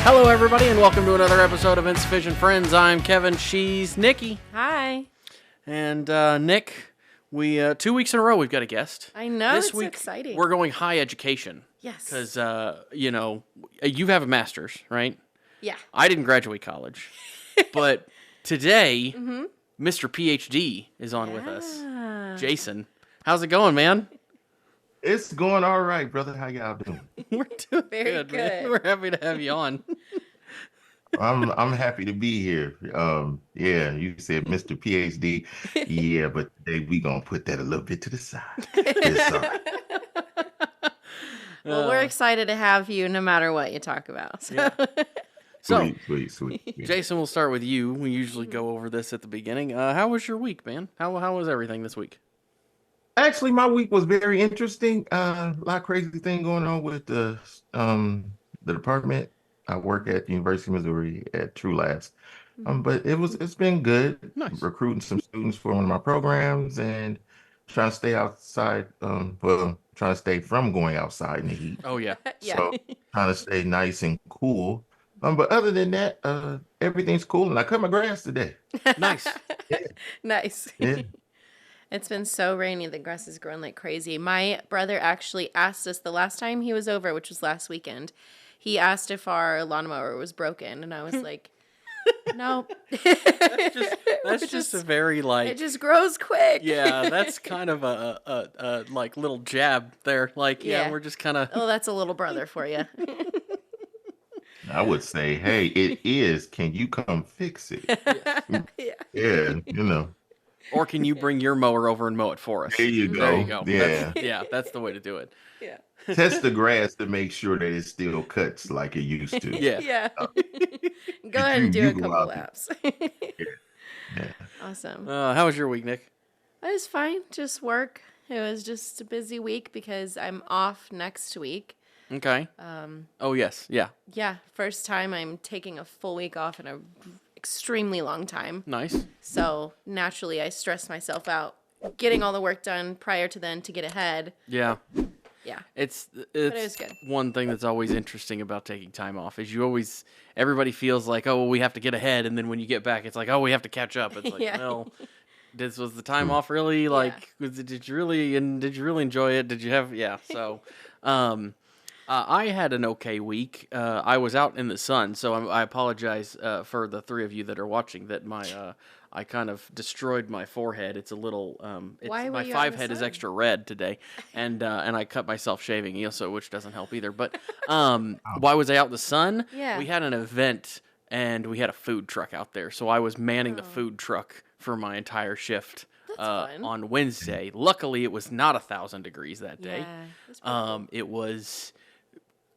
Hello, everybody, and welcome to another episode of Insufficient Friends. I'm Kevin. She's Nikki. Hi. And Nick, we 2 weeks in a row we've got a guest. I know, this it's week, exciting. We're going high education. Yes. Because, you have a master's, right? Yeah. I didn't graduate college. But today, Mr. PhD is on with us. Jason, how's it going, man? It's going all right, brother. How y'all doing? We're doing Very man. good. We're happy to have you on. I'm happy to be here. Yeah, you said Mr. PhD. Yeah, but today we gonna put that a little bit to the side. It's all right. Well, we're excited to have you no matter what you talk about. So. Yeah. So, Sweet. Jason, we'll start with you. We usually go over this at the beginning. How was your week, man? How was everything this week? Actually, my week was very interesting. A lot of crazy thing going on with the department. I work at the University of Missouri at True Labs. But it's been good. Nice. Recruiting some students for one of my programs and trying to stay outside. Trying to stay from going outside in the heat. Oh, yeah. Yeah. So trying to stay nice and cool. But other than that, everything's cool. And I cut my grass today. Nice. Nice. Yeah. It's been so rainy. The grass is growing like crazy. My brother actually asked us the last time he was over, which was last weekend. He asked if our lawnmower was broken, and I was like, "No." That's just a very like. It just grows quick. Yeah, that's kind of a like little jab there. Like, yeah, Yeah. we're just kind of. Oh, that's a little brother for you. I would say, hey, it is. Can you come fix it? Yeah. Yeah, you know. Or can you bring your mower over and mow it for us? There you go. There you go. Yeah. That's the way to do it. Yeah. Test the grass to make sure that it still cuts like it used to. Yeah. Yeah. Go ahead and do you a go couple out laps. Yeah. Awesome. How was your week, Nick? It was fine. Just work. It was just a busy week because I'm off next week. Okay. Oh yes. Yeah. Yeah, first time I'm taking a full week off in a extremely long time. Nice. So naturally, I stress myself out getting all the work done prior to then to get ahead. Yeah. Yeah. It's it was good. One thing that's always interesting about taking time off is everybody feels like, oh, well, we have to get ahead, and then when you get back, it's like, oh, we have to catch up. It's like, Yeah. well, this was the time off really like did you really enjoy it? Did you have so I had an okay week. I was out in the sun, so I apologize for the three of you that are watching that I kind of destroyed my forehead. It's a little Why were my you out in five the head is sun? extra red today, and I cut myself shaving, so which doesn't help either. But why was I out in the sun? Yeah. We had an event and we had a food truck out there, so I was manning the food truck for my entire shift fun. on Wednesday. Luckily, it was not 1,000 degrees that day. Yeah. That's pretty cool. It was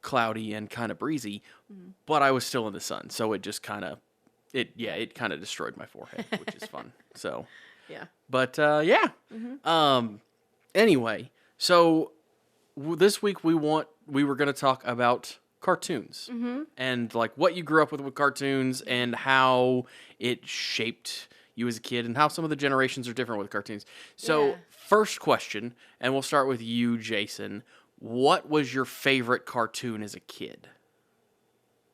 cloudy and kind of breezy, but I was still in the sun, so it just kind of it kind of destroyed my forehead, which is fun. So Yeah. but anyway, so this week we were going to talk about cartoons and like what you grew up with cartoons and how it shaped you as a kid and how some of the generations are different with cartoons. So Yeah. first question, and we'll start with you, Jason. What was your favorite cartoon as a kid?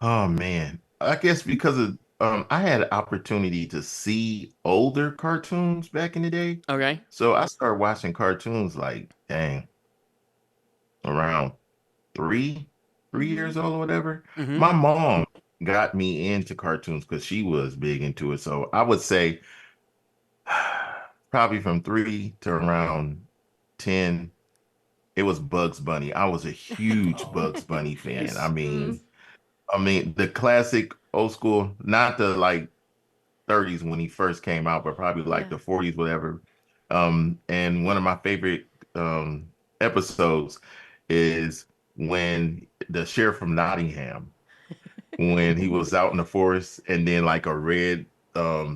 Oh man. I guess because of I had an opportunity to see older cartoons back in the day. Okay. So I started watching cartoons like around three years old or whatever. Mhm. My mom got me into cartoons because she was big into it. So I would say probably from 3 to around 10, it was Bugs Bunny. I was a huge Bugs Bunny fan. Nice. I mean the classic old school, not the like 30s when he first came out, but probably like the 40s, whatever. And one of my favorite episodes is when the sheriff from Nottingham, when he was out in the forest and then like a red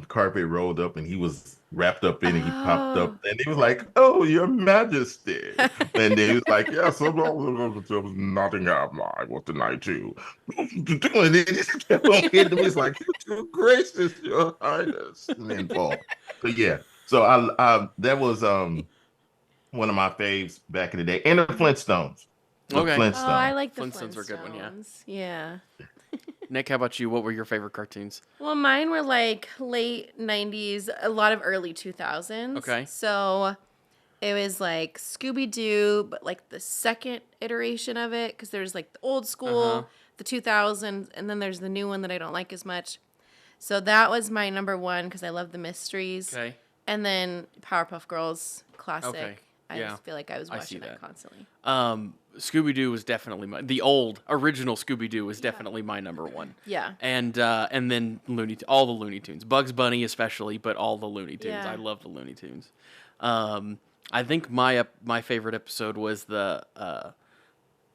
carpet rolled up and he was wrapped up in it. He popped Oh. up and he was like, "Oh, Your Majesty." And then he was like, "Yes, I'm Nottingham. I was tonight too." And then he just kept on hitting him. He's like, "You're too gracious, Your Highness." And then fall. But yeah, so I that was one of my faves back in the day. And the Flintstones. The Okay. Flintstones. Oh, I like the Flintstones are a good one, yeah. Yeah. Nick, how about you? What were your favorite cartoons? Well, mine were like late 90s, a lot of early 2000s. Okay. So it was like Scooby Doo, but like the second iteration of it, because there's like the old Uh-huh. school, the 2000s, and then there's the new one that I don't like as much. So that was my number one because I love the mysteries. Okay. And then Powerpuff Girls, classic. Okay. I Yeah. just feel like I was I see watching that that. constantly. Scooby Doo was definitely the old original Scooby Doo was definitely my number one. Yeah. And then all the Looney Tunes, Bugs Bunny especially, but all the Looney Tunes. Yeah. I love the Looney Tunes. I think my favorite episode was the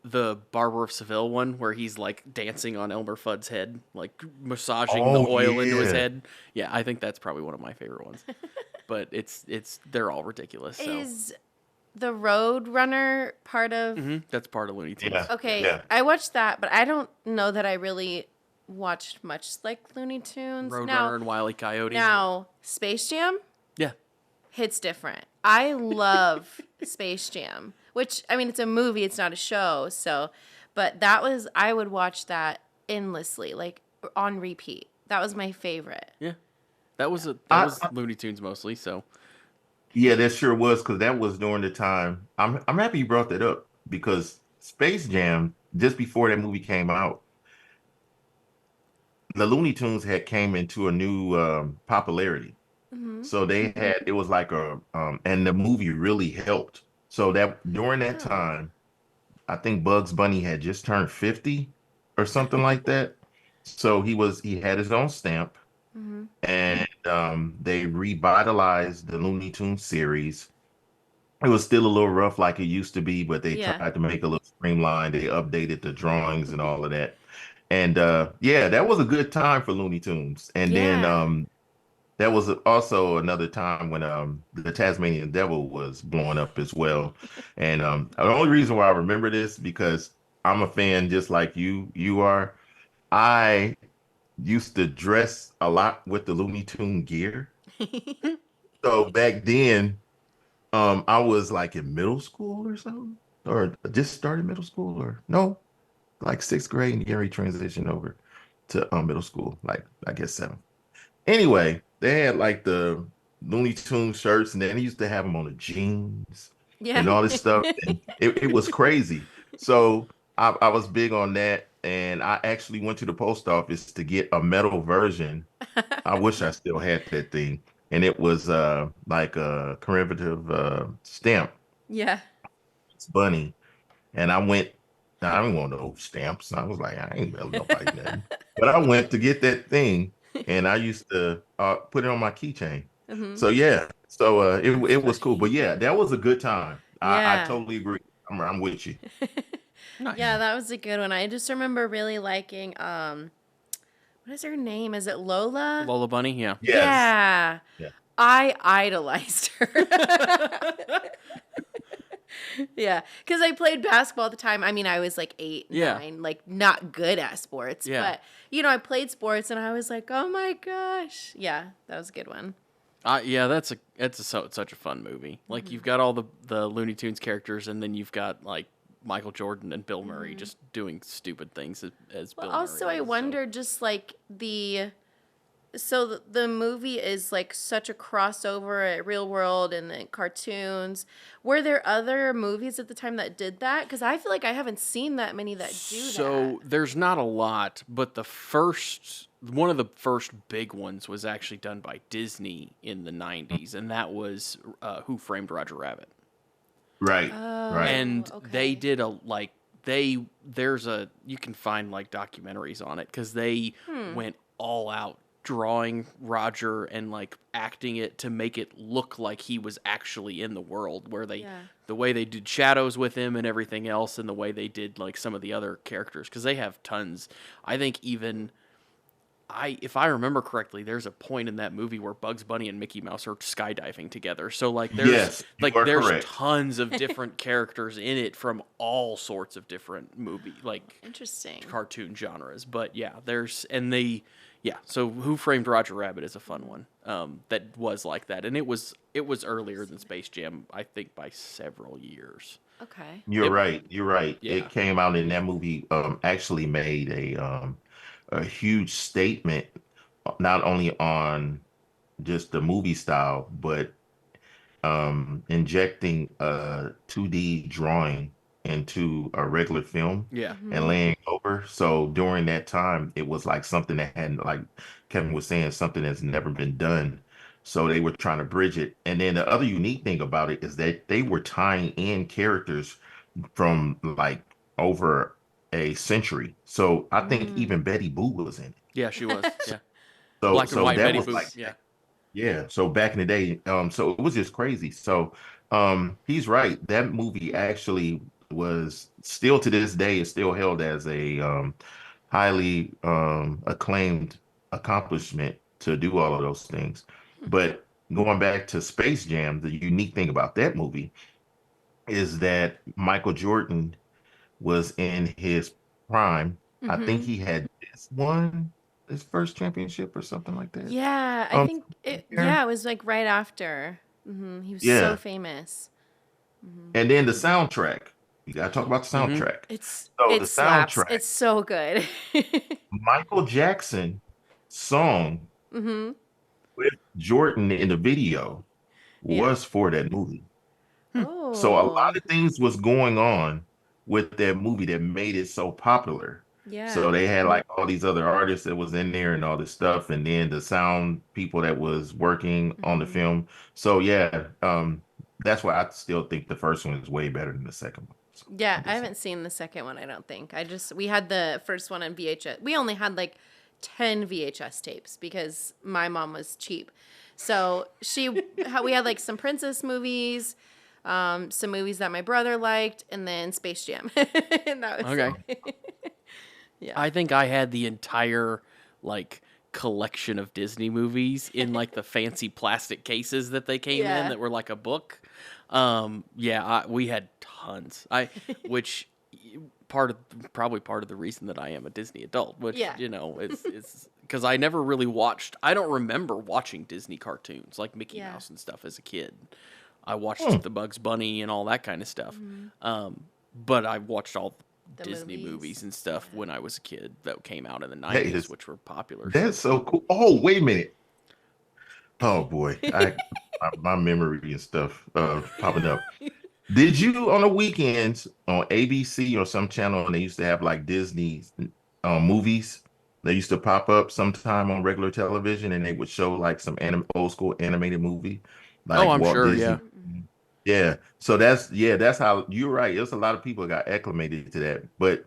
Barber of Seville one where he's like dancing on Elmer Fudd's head, like massaging the oil into his head. Yeah, I think that's probably one of my favorite ones. But they're all ridiculous. So. Is the Road Runner part of... That's part of Looney Tunes. Yeah. Okay, Yeah. I watched that, but I don't know that I really watched much like Looney Tunes. Roadrunner and Wile E. Coyote. Now, Space Jam Yeah. hits different. I love Space Jam, which, I mean, it's a movie, it's not a show, so... But I would watch that endlessly, like, on repeat. That was my favorite. Yeah. That was Looney Tunes mostly, so... Yeah, that sure was because that was during the time. I'm happy you brought that up because Space Jam, just before that movie came out, the Looney Tunes had came into a new popularity. So they had it was like and the movie really helped. So that during that time, I think Bugs Bunny had just turned 50 or something like that. So he had his own stamp. And they revitalized the Looney Tunes series. It was still a little rough like it used to be, but they Yeah. tried to make it a little streamlined. They updated the drawings and all of that. And yeah, that was a good time for Looney Tunes. And then Yeah. that was also another time when the Tasmanian Devil was blowing up as well. And the only reason why I remember this because I'm a fan just like you are. I used to dress a lot with the Looney Tune gear. So back then, I was like in middle school or something, or just started middle school, or no, like sixth grade, and Gary transitioned over to middle school, like I guess seventh. Anyway, they had like the Looney Tune shirts, and then they used to have them on the jeans Yeah. and all this stuff, and it was crazy. So I was big on that, and I actually went to the post office to get a metal version. I wish I still had that thing, and it was like a commemorative stamp. Yeah. It's bunny, and I went. I didn't want no stamps. I was like, I ain't mailing nobody nothing. But I went to get that thing, and I used to put it on my keychain. So yeah, so it was cool. But yeah, that was a good time. I Yeah. totally agree. I'm with you. Nice. Yeah, that was a good one. I just remember really liking what is her name? Is it Lola? Lola Bunny, yeah. Yes. Yeah. Yeah. I idolized her. Yeah, because I played basketball at the time. I mean, I was like 8, Yeah. 9, like not good at sports. Yeah. But, I played sports and I was like, oh my gosh. Yeah, that was a good one. Yeah, such a fun movie. Like you've got all the Looney Tunes characters, and then you've got like Michael Jordan and Bill Murray just doing stupid things as Bill Murray. Also, I wonder just like the movie is like such a crossover at real world and then cartoons. Were there other movies at the time that did that? Because I feel like I haven't seen that many that do that. So there's not a lot, but one of the first big ones was actually done by Disney in the 90s, and that was Who Framed Roger Rabbit. Right. Oh, Right. And okay. they did you can find like documentaries on it because they went all out drawing Roger and like acting it to make it look like he was actually in the world where the way they did shadows with him and everything else and the way they did like some of the other characters because they have tons. I think even if I remember correctly, there's a point in that movie where Bugs Bunny and Mickey Mouse are skydiving together. So like Yes, you are there's correct. tons of different characters in it from all sorts of different Interesting. cartoon genres. But yeah, so Who Framed Roger Rabbit is a fun one. That was like that. And it was earlier than Space Jam, I think by several years. Okay. You're right. You're right. Yeah. It came out in that movie actually made a a huge statement, not only on just the movie style, but injecting a 2D drawing into a regular film Yeah. and Mm-hmm. laying over. So during that time, it was like something that hadn't, like Kevin was saying, something that's never been done. So they were trying to bridge it. And then the other unique thing about it is that they were tying in characters from like over a century. So I think Mm. even Betty Boo was in it. Yeah, she was. Yeah. The So black and so white that Betty was Boop. like Yeah. yeah, so back in the day, so it was just crazy. So, he's right. That movie actually was still to this day is still held as a highly acclaimed accomplishment to do all of those things. But going back to Space Jam, the unique thing about that movie is that Michael Jordan was in his prime. I think Mm-hmm. he had just won his first championship or something like that. Yeah, I Um, think it. yeah. Yeah, it was like right after. He was so Yeah. famous. Hmm. And then the soundtrack. You gotta talk about the Mm-hmm. soundtrack. It's So it the slaps. soundtrack, It's so good. Michael Jackson song Hmm. with Jordan in the video Yeah. was for that movie. So a lot Oh, of things was going on with that movie that made it so popular. So yeah. they had like all these other artists that was in there and all this stuff, and then the sound people that was working on the Hmm. film. So yeah, that's why I still think the first one is way better than the second one. So Yeah, I'm I just saying. haven't seen the second one, I don't think. We had the first one on VHS. We only had like 10 VHS tapes because my mom was cheap. So we had like some princess movies, some movies that my brother liked, and then Space Jam. And that was Okay. it. Yeah. I think I had the entire like collection of Disney movies in like the fancy plastic cases that they came in Yeah. that were like a book. Yeah, we had tons. Which probably part of the reason that I am a Disney adult, which Yeah. it's because I never really watched. I don't remember watching Disney cartoons like Mickey Yeah. Mouse and stuff as a kid. I Hmm. watched the Bugs Bunny and all that kind of stuff. Mhm. But I watched all The Disney movies movies. and stuff Yeah. when I was a kid that came out in the That 90s, is which were popular. that's So, so cool. Oh, wait a minute. Oh boy, my memory and stuff popping up. Did you on the weekends on ABC or some channel and they used to have like Disney movies? They used to pop up sometime on regular television and they would show like some old school animated movie, oh, like I'm Walt sure, yeah. Disney. Mm-mm. Yeah. So that's how you're right. There's a lot of people got acclimated to that, but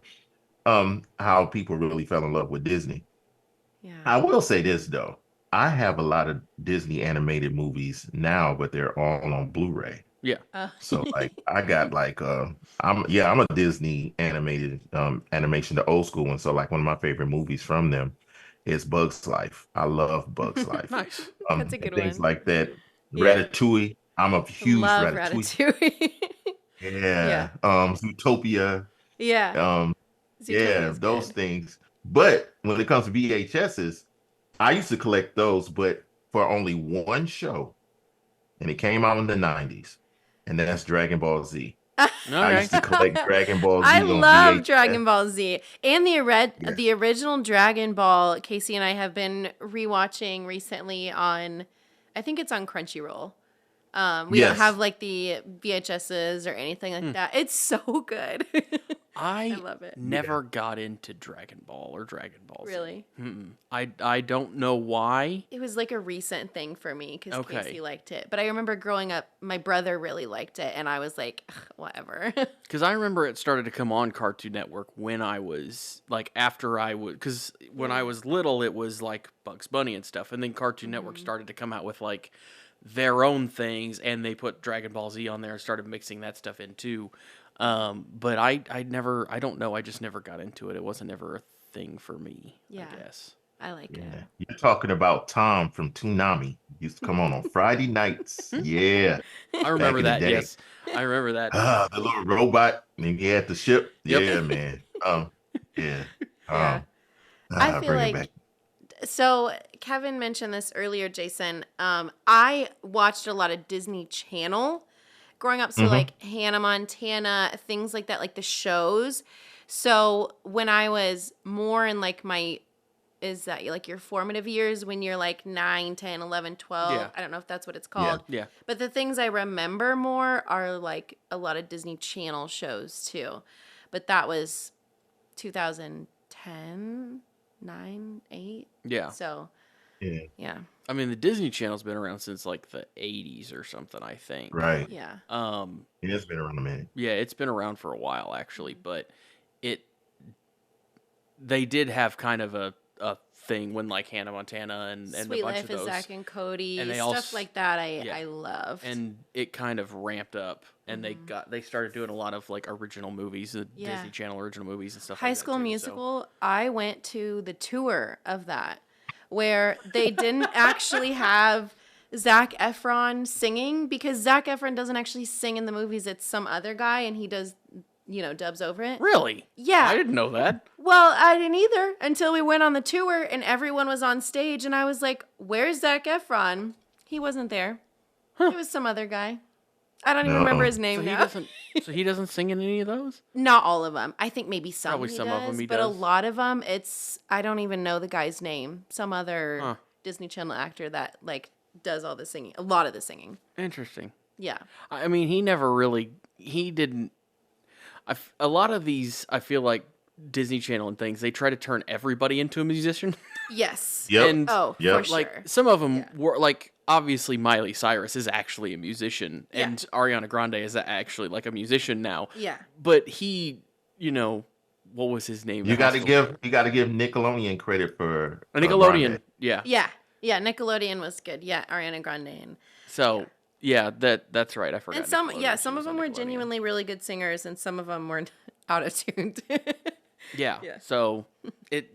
how people really fell in love with Disney. Yeah. I will say this though. I have a lot of Disney animated movies now, but they're all on Blu-ray. Yeah. So like I got like I'm a Disney animated animation, the old school one. So like one of my favorite movies from them is Bugs Life. I love Bugs Life. Nice. That's a And good things one. like that. Yeah. Ratatouille. I'm a huge Love Ratatouille. Ratatouille. Yeah. Yeah. Zootopia. Yeah. Um Zootopia yeah, is those good. things. But when it comes to VHSs, I used to collect those, but for only one show, and it came out in the 90s, and that's Dragon Ball Z. I Okay. used to collect Dragon Ball I Z on love VHS. Dragon Ball Z and Yeah. the original Dragon Ball. Casey and I have been rewatching recently on, I think it's on Crunchyroll. We don't Yes. have like the VHSs or anything like that. It's so good. I I love it. Yeah. never got into Dragon Ball or Dragon Ball Z. Really. Mm-mm. I don't know why. It was like a recent thing for me because Okay. Casey liked it. But I remember growing up, my brother really liked it, and I was like, "Ugh, whatever." Because I remember it started to come on Cartoon Network when I was like after I would. Because when I Yeah. was little, it was like Bugs Bunny and stuff, and then Cartoon Network Mhm. started to come out with like their own things, and they put Dragon Ball Z on there and started mixing that stuff in too. But I never, I don't know, I just never got into it. It wasn't ever a thing for me, Yeah, I guess. I like Yeah. it. You're talking about Tom from Toonami. Used to come on Friday nights. Yeah. I Back remember in the that. day. Yes, I remember that. The little robot and he had the ship. Yep. Yeah, man. Yeah. Yeah. I feel Bring it like back. so Kevin mentioned this earlier, Jason. I watched a lot of Disney Channel growing up, so Hmm. like Hannah Montana, things like that, like the shows. So when I was more in like my is that like your formative years when you're like 9, 10, 11, 12. Yeah. I don't know if that's what it's called. Yeah. But the things I remember more are like a lot of Disney Channel shows too. But that was 2010, 9, 8. Yeah. So, Yeah. yeah. I mean, the Disney Channel's been around since like the 80s or something, I think. Right. Yeah. Yeah, it's been around a minute. Yeah, it's been around for a while actually, but they did have kind of a thing when like Hannah Montana and Sweet a bunch Life of of those, Zack and Cody, and they stuff like that I yeah. loved. And it kind of ramped up, and they started doing a lot of like original movies, the Disney Channel original movies and stuff High like School that too, Musical, I went to the tour of that where they didn't actually have Zac Efron singing because Zac Efron doesn't actually sing in the movies. It's some other guy and he does, dubs over it. Really? Yeah. I didn't know that. Well, I didn't either until we went on the tour and everyone was on stage and I was like, where's Zac Efron? He wasn't there. It was some other guy. I don't even remember his name now. So he doesn't sing in any of those? Not all of them. I think maybe some. Probably some of them he but does. a lot of them, I don't even know the guy's name. Some other Disney Channel actor that like does all the singing. A lot of the singing. Interesting. Yeah. I mean, he didn't. A lot of these, I feel like Disney Channel and things, they try to turn everybody into a musician. Yes. Yep. And for like sure. some of them were like, obviously Miley Cyrus is actually a musician, and Ariana Grande is actually like a musician now. Yeah. But he, what was his name? You got to give Nickelodeon credit for Nickelodeon. Grande. Yeah. Yeah. Yeah. Nickelodeon was good. Yeah. Ariana Grande. And So that's right. I forgot. And some Nickelodeon. some She of was on them were Nickelodeon. genuinely really good singers, and some of them were out of tune. Yeah. Yeah. So it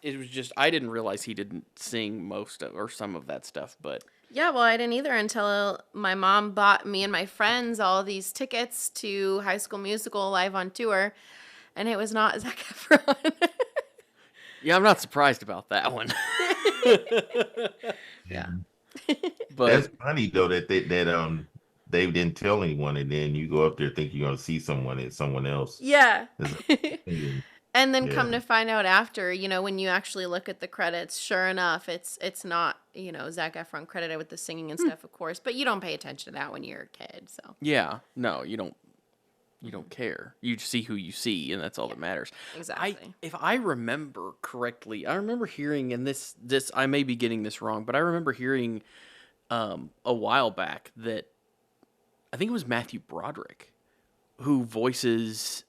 was just I didn't realize he didn't sing most of or some of that stuff, but Yeah, well, I didn't either until my mom bought me and my friends all these tickets to High School Musical live on tour, and it was not Zac Efron. yeah, I'm not surprised about that one. Yeah. But That's funny though that they didn't tell anyone, and then you go up there thinking you're gonna see someone, it's someone else. Yeah. Yeah. And then come to find out after, when you actually look at the credits, sure enough, it's not, Zac Efron credited with the singing and stuff, of course, but you don't pay attention to that when you're a kid, so. yeah, no, you don't care. You just see who you see, and that's all that matters. Exactly. If I remember correctly, I remember hearing, and this I may be getting this wrong, but I remember hearing a while back that I think it was Matthew Broderick who voices.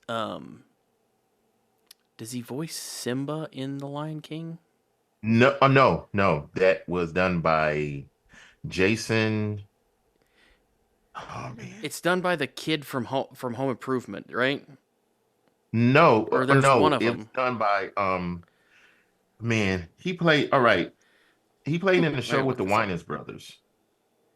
Does he voice Simba in The Lion King? No, no. That was done by Jason. Oh man. It's done by the kid from Home Improvement, right? No, Or there's one of it's them. done by man, he played all right. He played in the show Wait, with the look this up. Winans brothers.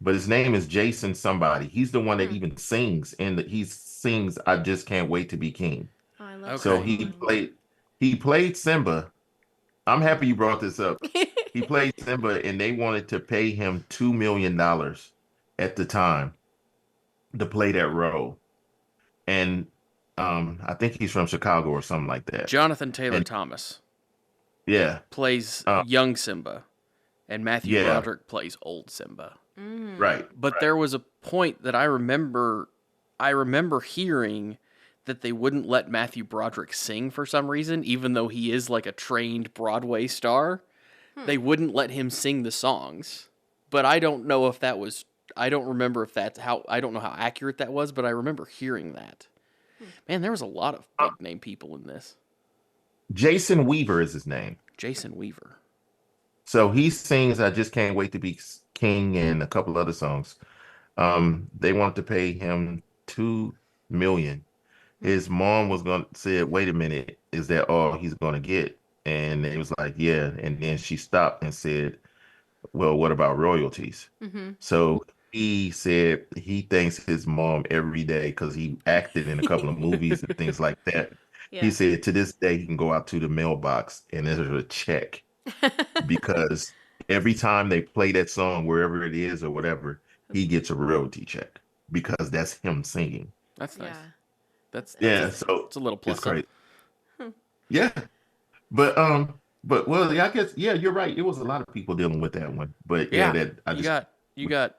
But his name is Jason somebody. He's the one that even sings, and he sings I Just Can't Wait to Be King. Oh, I love So that. he played Simba. I'm happy you brought this up. He played Simba, and they wanted to pay him $2 million at the time to play that role. And I think he's from Chicago or something like that. Jonathan Taylor And- Thomas Yeah, plays young Simba, and Matthew Yeah. Broderick plays old Simba. right. But there was a point that I remember hearing that they wouldn't let Matthew Broderick sing for some reason, even though he is like a trained Broadway star. They wouldn't let him sing the songs. But I don't know if that was I don't remember if that's how I don't know how accurate that was, but I remember hearing that. Man, there was a lot of big name people in this. Jason Weaver is his name. Jason Weaver. So he sings I Just Can't Wait to Be King and a couple other songs. They wanted to pay him $2 million. His mom was gonna say, wait a minute, is that all he's gonna get? And it was like, yeah. And then she stopped and said, well, what about royalties? So he said he thanks his mom every day because he acted in a couple of movies and things like that. Yeah. He said to this day he can go out to the mailbox and there's a check because every time they play that song, wherever it is or whatever, he gets a royalty check because that's him singing. That's nice. Yeah. That's Yeah, so it's a little plus. it's great. Yeah, but But well, yeah, I guess yeah, you're right. It was a lot of people dealing with that one. But yeah, Yeah, that I you just got you got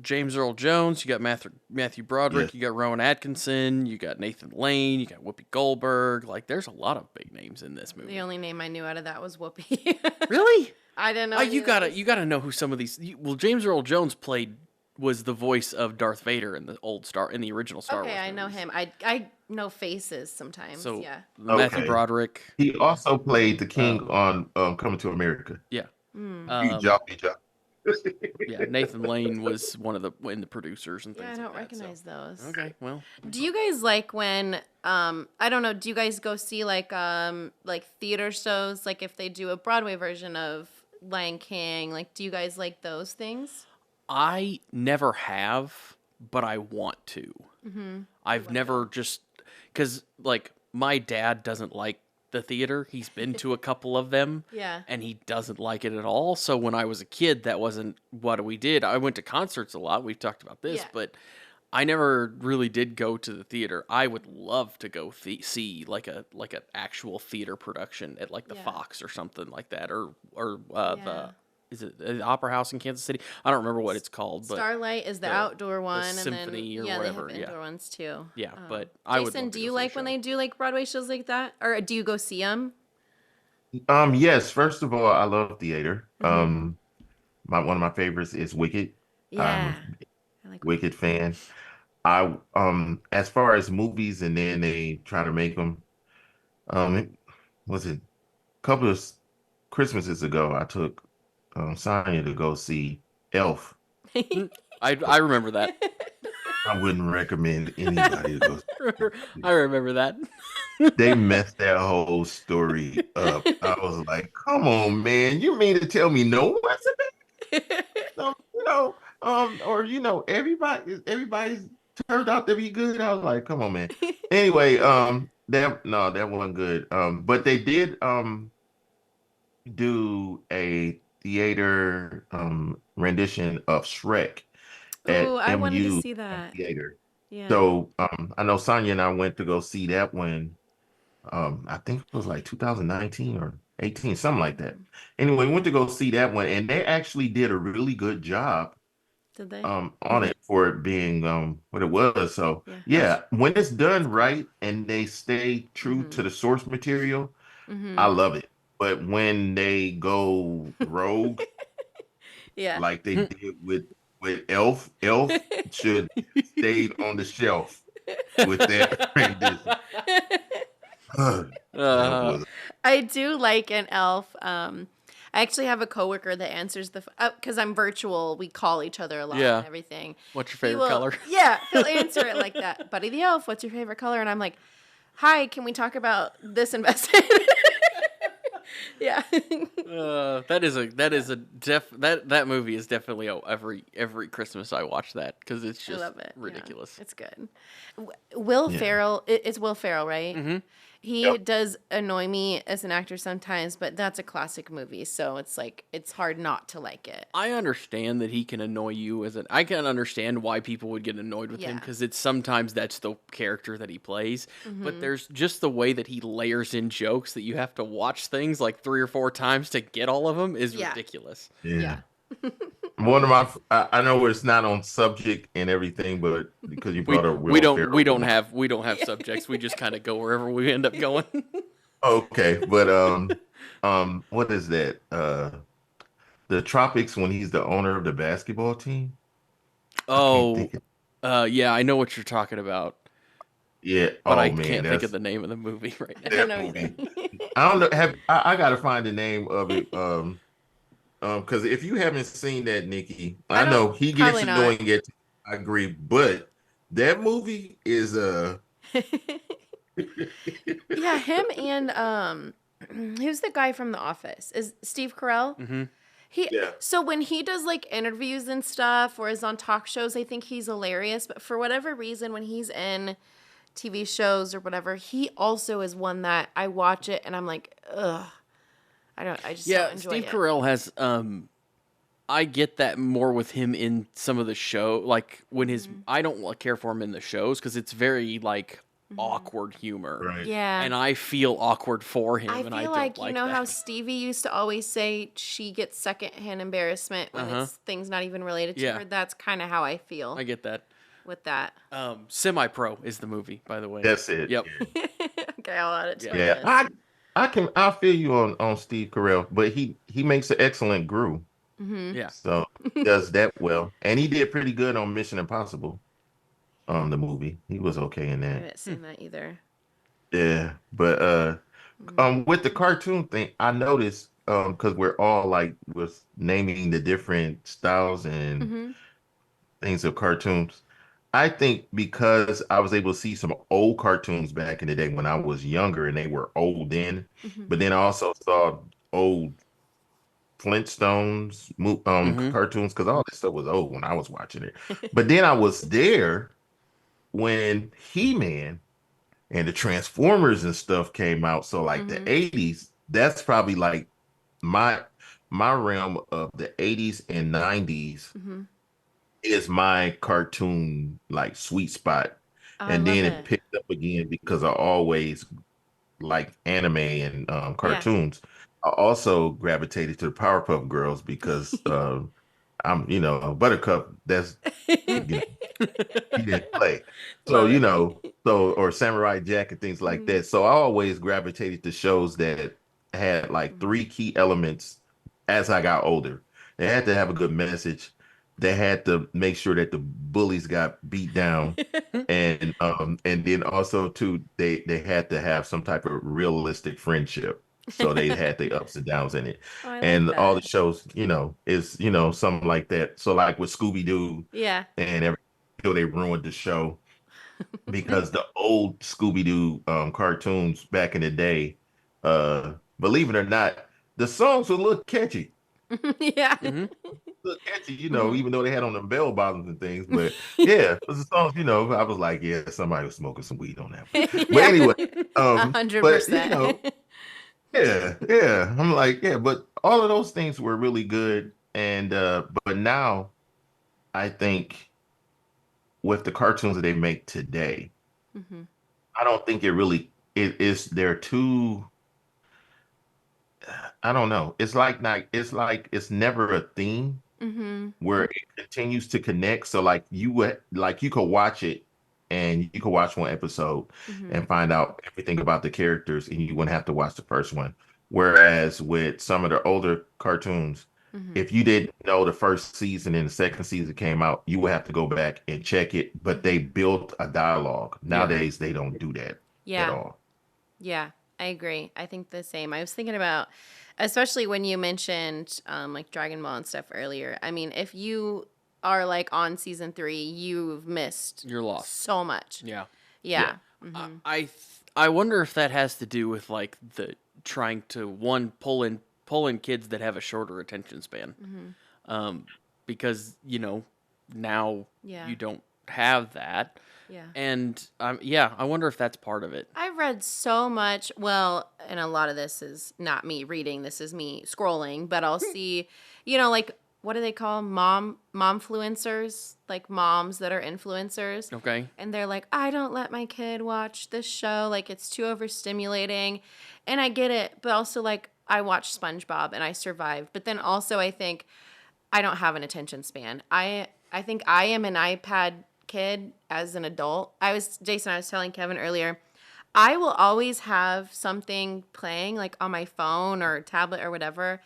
James Earl Jones, you got Matthew yeah. Broderick, you got Rowan Atkinson, you got Nathan Lane, you got Whoopi Goldberg. Like, there's a lot of big names in this The movie. only name I knew out of that was Whoopi. Really? I didn't know. Any You of gotta those. you gotta know who some of these. Well, James Earl Jones was the voice of Darth Vader in the original Star Okay, Wars I know movies. him. I know faces sometimes. So Yeah. Matthew Okay. Broderick, He also played the king um, on Coming to America. yeah, Mm. Good um, job, good job. yeah. Nathan Lane was one of the producers and Yeah, I things like don't that. So recognize those. okay, well, Do you guys like when I don't know, do you guys go see like theater shows, like if they do a Broadway version of Lion King, like do you guys like those things? I never have, but I want to. Mm-hmm. I've never just because like my dad doesn't like the theater. He's been to a couple of them Yeah. and he doesn't like it at all. So when I was a kid, that wasn't what we did. I went to concerts a lot. We've talked about this, Yeah. but I never really did go to the theater. I would love to go see like an actual theater production at like the Yeah. Fox or something like that, or Yeah. the is it the Opera House in Kansas City? I don't remember what it's called, but Starlight is the the- outdoor one, and symphony then or yeah, whatever, they have yeah. indoor ones too. yeah. But I would. Jason, Love to do go you see a like when show. they do like Broadway shows like that, or do you go see them? Yes, first of all, I love theater. Mm-hmm. One of my favorites is Wicked. I'm Yeah, a I like Wicked Wicked. fan. I as far as movies, and then they try to make them. It was it a couple of Christmases ago? I took Sonya to go see Elf. Mm, I remember that. I wouldn't recommend anybody to go. I remember that. They messed that whole story up. I was like, "Come on, man! You mean to tell me no one's or everybody's turned out to be good?" I was like, "Come on, man." Anyway, that wasn't good. But they did do a theater rendition of Shrek Oh, at I wanted to MU see that. theater. Yeah. So I know Sonya and I went to go see that one. I think it was like 2019 or 18, something like that. Mm. Anyway, we went to go see that one, and they actually did a really good job Did they? on it for it being what it was. So Yeah. yeah, when it's That's done cool. right and they stay true Mm-hmm. to the source material, I Mm-hmm. love it. But when they go rogue, Yeah. like they did with Elf should stayed on the shelf with that rendition. That uh, was I do like an elf. I actually have a coworker that answers the because I'm virtual. We call each other a lot yeah. and everything. What's your He favorite will, color? yeah, he'll answer it like that. Buddy the elf, what's your favorite color? And I'm like, hi, can we talk about this investment? Yeah. That movie is definitely every Christmas I watch that because it's I just love it. Yeah, ridiculous. it's good. Will yeah. Ferrell, it's Will Ferrell, right? Mhm. He Yep. does annoy me as an actor sometimes, but that's a classic movie, so it's like it's hard not to like it. I understand that he can annoy you I can understand why people would get annoyed with him Yeah. because it's sometimes that's the character that he plays. But Mhm. there's just the way that he layers in jokes that you have to watch things like 3 or 4 times to get all of them is Yeah. ridiculous. Yeah. One of I know it's not on subject and everything, but because you We brought up we Will don't Ferrell. we don't have subjects. We just kind of go wherever we end up going. Okay, but what is that? The Tropics when he's the owner of the basketball team. I can't Oh, think of yeah, I know what you're talking about, yeah. but I Oh man, can't think of that's the name of the movie right I now. don't that know either. movie. I don't know. I gotta find the name of it. Because if you haven't seen that, Nikki, I I don't, know he gets probably not. annoying at. I agree, but that movie is Yeah, him and who's the guy from The Office? Is Steve Carell? Hmm. He yeah. so when he does like interviews and stuff or is on talk shows, I think he's hilarious. But for whatever reason, when he's in TV shows or whatever, he also is one that I watch it and I'm like, ugh, I just don't Yeah, enjoy Steve it. Carell has I get that more with him in some of the show like when his Mhm. I don't care for him in the shows cuz it's very like awkward humor. Right. Yeah. And I feel awkward for him, I and I feel don't like, you know that. how Stevie used to always say she gets secondhand embarrassment when it's things not even related to her? That's kind of how I feel I get that. with that. Semi-Pro is the movie, by the way. That's it. Yep. Okay, I'll add it to my Yeah. list. I feel you on Steve Carell, but he makes an excellent Gru. Yeah. So he does that well. And he did pretty good on Mission Impossible, the movie. He was okay in I that. haven't seen that either. Yeah. But with the cartoon thing, I noticed because we're all like was naming the different styles and Mm-hmm. things of cartoons. I think because I was able to see some old cartoons back in the day when I was younger and they were old then, Mm-hmm. but then I also saw old Flintstones cartoons because all this stuff was old when I was watching it. But then I was there when He-Man and the Transformers and stuff came out. So like the Mm-hmm. 80s, that's probably like my my realm of the 80s and 90s Mm-hmm. is my cartoon like sweet spot. Oh, I And love then it it. picked up again because I always like anime and Yeah. cartoons. I also gravitated to the Powerpuff Girls because I'm, Buttercup, that's, you know, he didn't play. So, Love it. or Samurai Jack and things like Mm-hmm. that. So I always gravitated to shows that had like Mm-hmm. three key elements as I got older. They had to have a good message. They had to make sure that the bullies got beat down. And then also too, they had to have some type of realistic friendship. So they had the ups and downs in it. Oh, I like And all the that. shows, is, something like that. So like with Scooby-Doo Yeah. and every they ruined the show because the old Scooby-Doo cartoons back in the day, believe it or not, the songs would look catchy. Yeah. Mm-hmm. Look catchy, Mm-hmm. even though they had on them bell bottoms and things. But yeah, it was the songs, I was like, yeah, somebody was smoking some weed on that one. But Yeah. anyway, but 100%. yeah. I'm like, yeah, but all of those things were really good. And but now I think with the cartoons that they make today, Mm-hmm. I don't think it is they're too I don't know. It's never a theme Mm-hmm. where it continues to connect. So you could watch it and you could watch one episode Mm-hmm. and find out everything about the characters and you wouldn't have to watch the first one. Whereas with some of the older cartoons, Mm-hmm. if you didn't know the first season and the second season came out, you would have to go back and check it. But they built a dialogue. Yeah. Nowadays, they don't do that at Yeah. all. Yeah, I agree. I think the same. I was thinking about, especially when you mentioned like Dragon Ball and stuff earlier. I mean, if you are like on season 3, you've missed You're lost. so much. Yeah. Yeah. I wonder if that has to do with like the trying to pull in kids that have a shorter attention span. Because now Yeah. you don't have that. Yeah. And I wonder if that's part of it. I've read so much. Well, and a lot of this is not me reading. This is me scrolling. But I'll see, like what do they call 'em? Momfluencers, like moms that are influencers. Okay. And they're like, I don't let my kid watch this show. Like it's too overstimulating. And I get it. But also like I watched SpongeBob and I survived. But then also I think I don't have an attention span. I think I am an iPad kid as an adult. I was telling Kevin earlier, I will always have something playing like on my phone or tablet or whatever,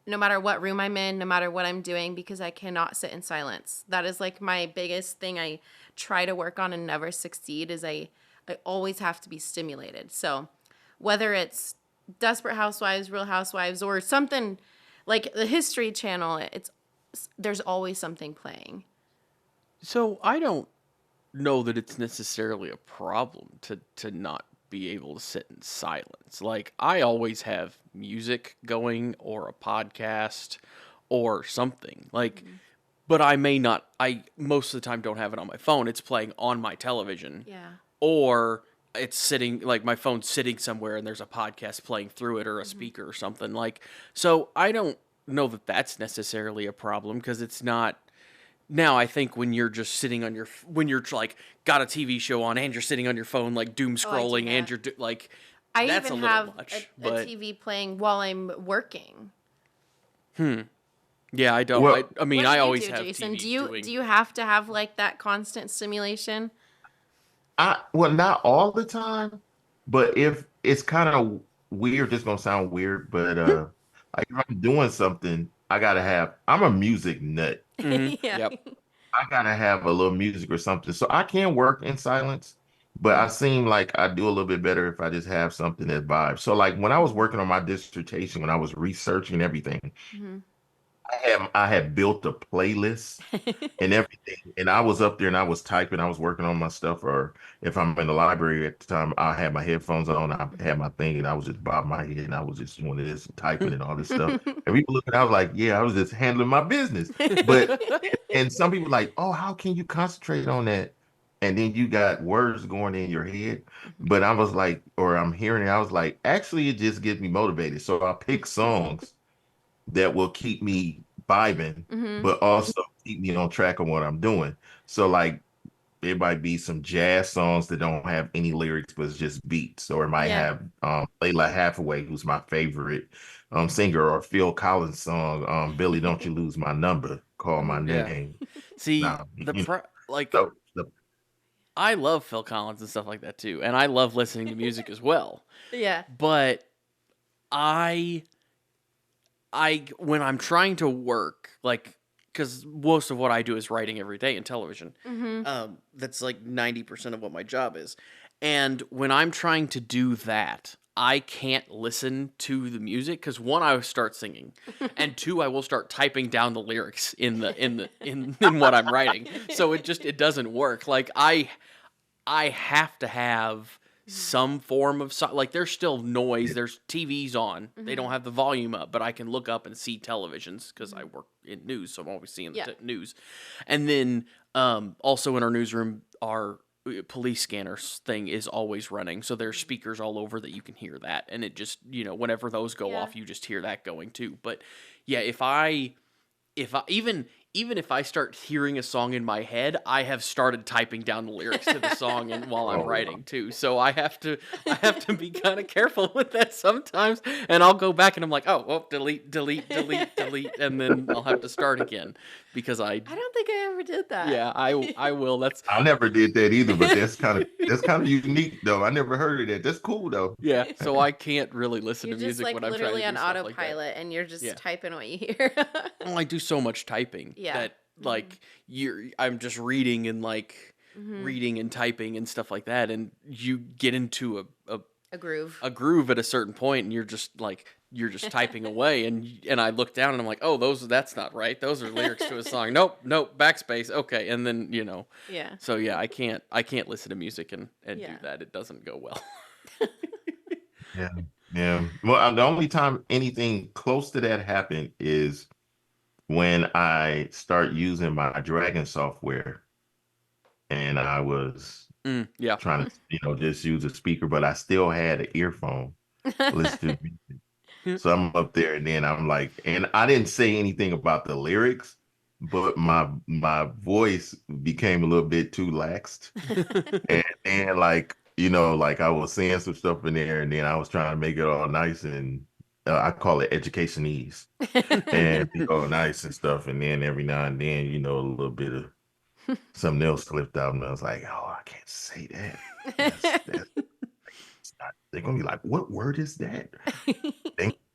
no matter what room I'm in, no matter what I'm doing, because I cannot sit in silence. That is like my biggest thing I try to work on and never succeed is I always have to be stimulated. So whether it's Desperate Housewives, Real Housewives, or something like the History Channel, there's always something playing. So I don't know that it's necessarily a problem to not be able to sit in silence. Like I always have music going or a podcast or something. Like but I may not I most of the time don't have it on my phone. It's playing on my television. Yeah. Or it's sitting like my phone's sitting somewhere and there's a podcast playing through it or a speaker or something. Like so I don't know that that's necessarily a problem because it's not Now I think when you're just sitting on your when you're like got a TV show on and you're sitting on your phone like doom Oh, I do scrolling and that. you're like I that's a even little have much. a But TV playing while I'm working. yeah, I don't. Well, I mean, What do I you always do, have Jason? TVs Do doing. you have to have like that constant stimulation? not all the time, but if it's kind of weird, this gonna sound weird, but like if I'm doing something, I gotta have. I'm a music nut. Yeah. Yep. I gotta have a little music or something, so I can work in silence. But I Mhm. seem like I do a little bit better if I just have something that vibes. So like when I was Mhm. working on my dissertation, when I was researching everything, Mhm. I had built a playlist and everything. And I was up there and I was typing, I was working on my stuff, or if I'm in the library at the time, I had my headphones on, I had my thing, and I was just bobbing my head and I was just doing this, typing and all this stuff. And people looking, I was like, yeah, I was just handling my business. But and some people like, oh, how can you concentrate on that? And then you got words going in your head. But I was like, or I'm hearing it, I was like, actually, it just gets me motivated. So I pick songs that will keep me vibing, Mhm. but also keep me on track of what I'm doing. So like it might be some jazz songs that don't have any lyrics, but it's just beats, or it might Yeah. have Layla Hathaway, who's my favorite singer, or Phil Collins song, Billy, Don't You Lose My Number, Call My Mhm. Yeah. Name. See, Now, like so I love Phil Collins and stuff like that too, and I love listening to music as well. Yeah. But I when I'm trying to work, like, because most of what I do is writing every day in television. Mhm. That's like 90% of what my job is. And when I'm trying to do that, I can't listen to the music because one, I will start singing, and two, I will start typing down the lyrics in what I'm writing. So it doesn't work. Like I have to have some form of like there's still noise, there's TVs on, they don't Mhm. have the volume up, but I can look up and see televisions because I Mhm. work in news, so I'm always seeing the Yeah. news. And then also in our newsroom, our police scanners thing is always running, so there's speakers all over that you can hear that, and it just whenever those go Yeah. off, you just hear that going too. But yeah, if I even if I start hearing a song in my head, I have started typing down the lyrics to the song and while I'm oh, writing too. So I have to be kind of careful with that sometimes. And I'll go back and I'm like, oh, well, delete, delete, delete, delete, and then I'll have to start again because I don't think I ever did that. yeah, I will. That's I never did that either, but that's kind of unique though. I never heard of that. That's cool though. yeah. So I can't really listen You're to just music like when I'm trying to literally do on stuff like that. autopilot and you're just Yeah. typing what you hear. Well, I do so much typing Yeah. that like I'm just reading and like Mhm. reading and typing and stuff like that, and you get into A groove. a groove at a certain point, and you're just typing away, and I look down and I'm like, oh, that's not right. Those are lyrics to a song. Nope, nope, backspace. Okay, and then Yeah. so yeah, I can't listen to music and do Yeah. that. It doesn't go well. Yeah, yeah. Well, the only time anything close to that happened is when I start using my Dragon software, and I was Yeah. trying to, just use a speaker, but I still had an earphone listening to music. So I'm up there, and then I'm like, and I didn't say anything about the lyrics, but my voice became a little bit too laxed. And then like I was saying some stuff in there, and then I was trying to make it all nice and I call it educationese and be all nice and stuff. And then every now and then, a little bit of something else slipped out, and I was like, oh, I can't say that. That's not, they're gonna be like, what word is that?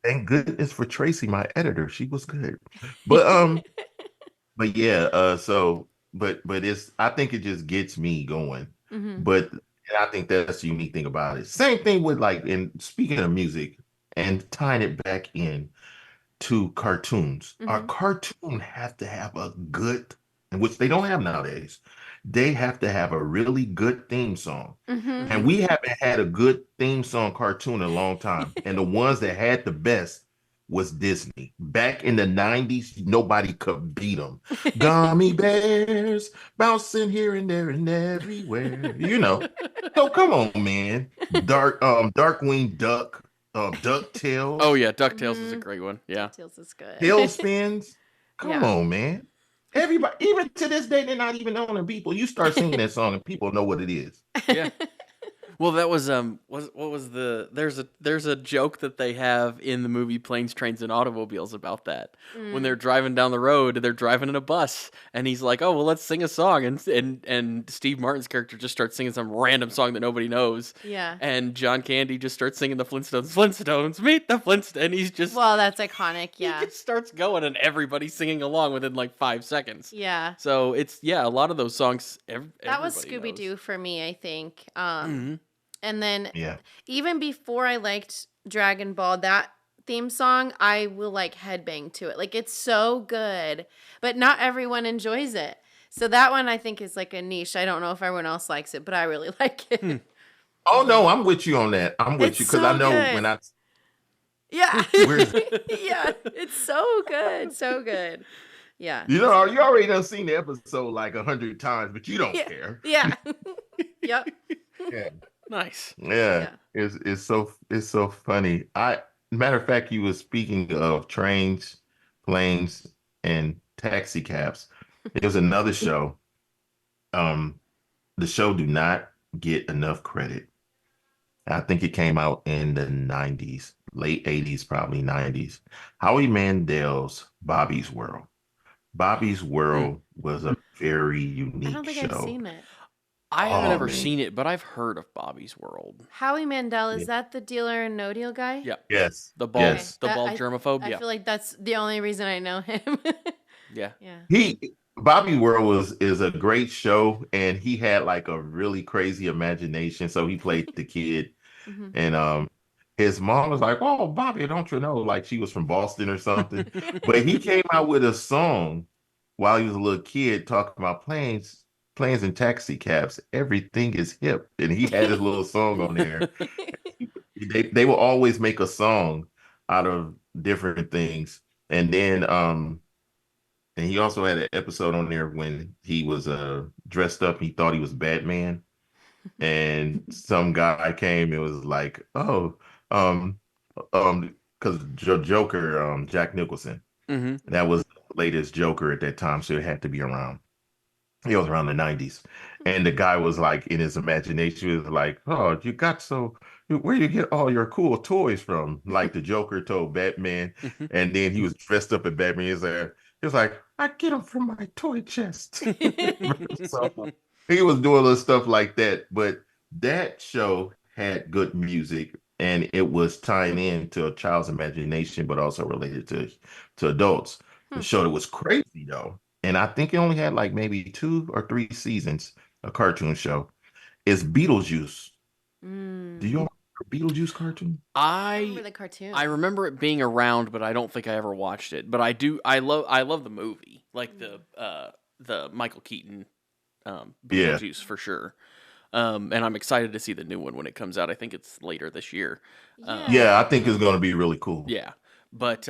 Thank goodness for Tracy, my editor. She was good. But but yeah, but it's I think it just gets me going. Mhm. But I think that's the unique thing about it. Same thing with like in speaking of music and tying it back in to cartoons. Our Mhm. cartoon have to have a good, and which they don't have nowadays. They have to have a really good theme song. Mhm. And we haven't had a good theme song cartoon in a long time. And the ones that had the best was Disney. Back in the 90s, nobody could beat them. Gummy bears bouncing here and there and everywhere. So come on, man. Darkwing Duck, Oh DuckTales. yeah, DuckTales is a Mhm. great one. Yeah. DuckTales is good. Tailspins. Come Yeah. on, man. Everybody, even to this day, they're not even knowing people. You start singing that song and people know what it is. Yeah. Well, that was what was the there's a joke that they have in the movie Planes, Trains, and Automobiles about that. When they're driving down the road, they're driving in a bus, and he's like, "Oh, well, let's sing a song," and Steve Martin's character just starts singing some random song that nobody knows. Yeah. And John Candy just starts singing the Flintstones, meet the Flintstones, and he's just Well, that's iconic. Yeah. he just starts going, and everybody's singing along within like 5 seconds. Yeah. So it's a lot of those songs. That was everybody Scooby Doo knows. for me, I think. Mhm. And then Yeah. even before I liked Dragon Ball, that theme song, I will like headbang to it. Like it's so good, but not everyone enjoys it. So that one I think is like a niche. I don't know if everyone else likes it, but I really like it. Oh no, I'm with you on that. I'm with It's you because I so know good. when I Yeah. where's Yeah. It's so good. So good. Yeah. you know you already done seen the episode like 100 times, but you don't Yeah. care. Yeah. Yep. Yeah. Nice. Yeah, Yeah. it's so funny. Matter of fact, you were speaking of trains, planes, and taxi cabs. There's another show. Um, the show do not get enough credit. I think it came out in the 90s, late 80s, probably 90s. Howie Mandel's Bobby's World. Bobby's Hmm. World was a very I don't unique think I've show. seen it. I haven't Oh ever man. seen it, but I've heard of Bobby's World. Howie Mandel, Yeah. is that the Dealer and No Deal guy? Yeah, Yes. the bald, Okay. Yes. the That, bald I germaphobe. I Yeah, feel like that's the only reason I know him. yeah. Yeah. He Bobby World is a great show, and he had like a really crazy imagination. So he played the kid, Hmm. and his mom was like, "Oh, Bobby, don't you know?" Like she was from Boston or something. But he came out with a song while he was a little kid, talking about planes and taxi cabs. Everything is hip, and he had his little song on there. They will always make a song out of different things, and then and he also had an episode on there when he was dressed up. He thought he was Batman, and some guy came and was like, "Oh, um, because Joker, Jack Nicholson, Hmm. that was the latest Joker at that time, so it had to be around. He was around the 90s. And the guy was like, in his imagination, he was like, "Oh, you got so, where you get all your cool toys from?" Like the Joker told Batman. And then he was dressed up as Batman. He was like, "I get them from my toy chest." So he was doing little stuff like that. But that show had good music and it was tying into a child's imagination, but also related to adults. The Hmm. show that was crazy though, and I think it only had like maybe 2 or 3 seasons, a cartoon show, is Beetlejuice. Do you Mm. all remember Beetlejuice cartoon? I remember I the cartoon. I remember it being around, but I don't think I ever watched it. But I do. I love the movie, like the Michael Keaton Yeah. Beetlejuice for sure. And I'm excited to see the new one when it comes out. I think it's later this year. Um, Yeah, Yeah. I think it's going to be really cool. yeah, but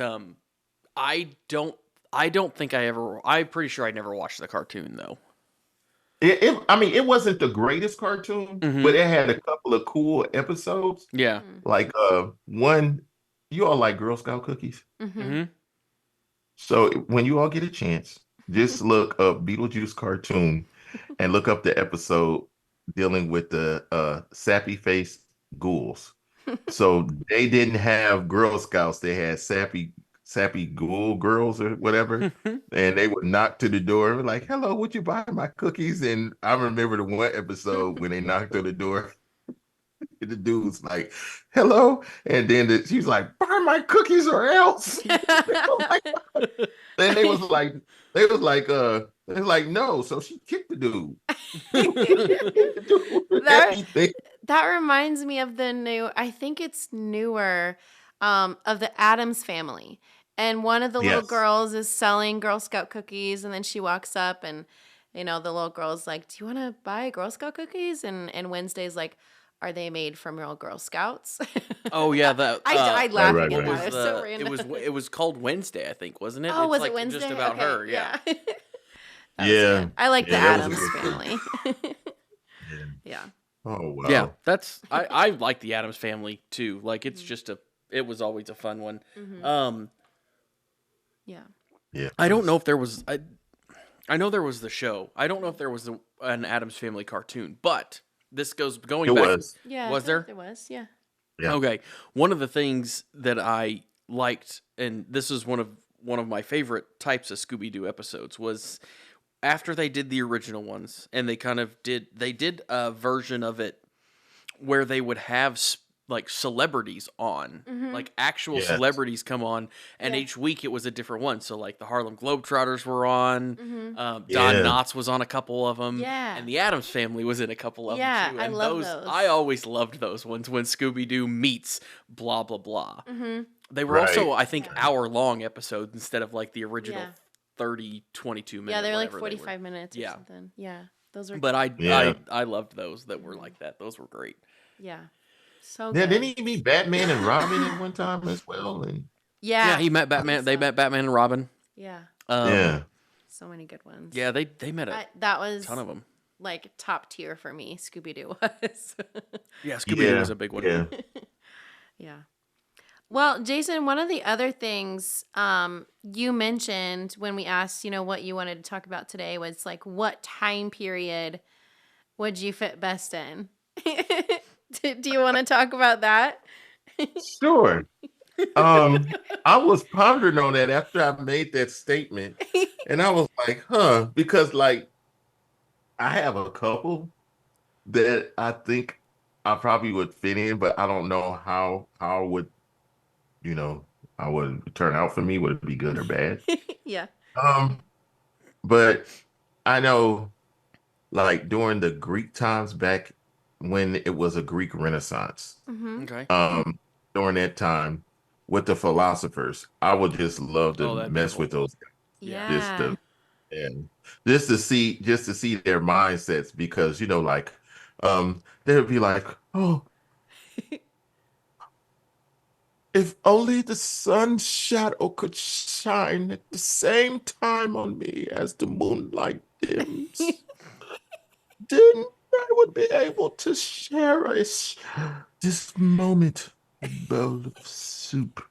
I don't. I don't think I ever. I'm pretty sure I never watched the cartoon though. I mean, it wasn't the greatest cartoon, Hmm. but it had a couple of cool episodes. Yeah. Mm. Like one, you all like Girl Scout cookies? Mm-hmm. Hmm. So when you all get a chance, just look up Beetlejuice cartoon and look up the episode dealing with the sappy faced ghouls. So they didn't have Girl Scouts, they had sappy ghoul girls or whatever. And they would knock to the door like, "Hello, would you buy my cookies?" And I remember the one episode when they knocked on the door. The dude's like, "Hello," and then she's like, "Buy my cookies or else." Then they was like, "No." So she kicked the dude. The dude for that everything. that reminds me of the new, I think it's newer, of the Addams Family. And one of the little Yes. girls is selling Girl Scout cookies, and then she walks up and the little girl's like, "Do you want to buy Girl Scout cookies?" And Wednesday's like, "Are they made from real Girl Scouts?" Oh yeah, that I died Right, laughing right, at what right. that. was It was so the random. it was called Wednesday, I think, wasn't it? Oh, It's was it like just Wednesday? about Okay, her, yeah. yeah. That was Yeah. good. I like the Yeah, that was a Addams good show. Family. Yeah. Yeah. Oh Yeah, wow. that's I like the Adams Family too. Like it's Mhm. just it was always a fun one. Mhm. Um Yeah. Yeah. I don't know if there was I know there was the show. I don't know if there was an Addams Family cartoon, but this goes going It back. was. Yeah. Was I feel there? like there was. Yeah. Yeah. Okay. One of the things that I liked, and this is one of my favorite types of Scooby-Doo episodes, was after they did the original ones, and they did a version of it where they would have like celebrities on, like actual Yes. celebrities come on, and Yeah. each week it was a different one. So like the Harlem Globetrotters were on, Don Yeah. Knotts was on a couple of them, Yeah. and the Addams Family was in a couple of Yeah, them too. I And love those. I always loved those ones when Scooby Doo meets blah blah blah. They were Right. also, I think, hour-long episodes instead of like the original Yeah. 30, 22 minutes. Yeah, they were like whatever 45 minutes or Yeah. something. Yeah. Those were But Yeah. I loved those that were like that. Those were great. yeah. So Yeah, good. didn't he meet Batman and Robin at one time as well? And Yeah, Yeah. he met Batman. They met Batman and Robin. Yeah. yeah. So many good ones. Yeah, they met a That was ton of them. like top tier for me. Scooby Doo was. Yeah, Scooby Doo Yeah. was a big one. Yeah. Yeah. Well, Jason, one of the other things you mentioned when we asked, what you wanted to talk about today was like, what time period would you fit best in? Do you want to talk about that? Sure. I was pondering on that after I made that statement, and I was like, because like I have a couple that I think I probably would fit in, but I don't know how would I would turn out for me. Would it be good or bad? Yeah. But I know like during the Greek times back when it was a Greek Renaissance, Mm-hmm. Okay. during that time with the philosophers, I would just love Oh, to that'd be mess cool. with those guys. Yeah. Just to see their mindsets because like they would be like, oh, if only the sun's shadow could shine at the same time on me as the moonlight dims, then I would be able to cherish this moment, a bowl of soup.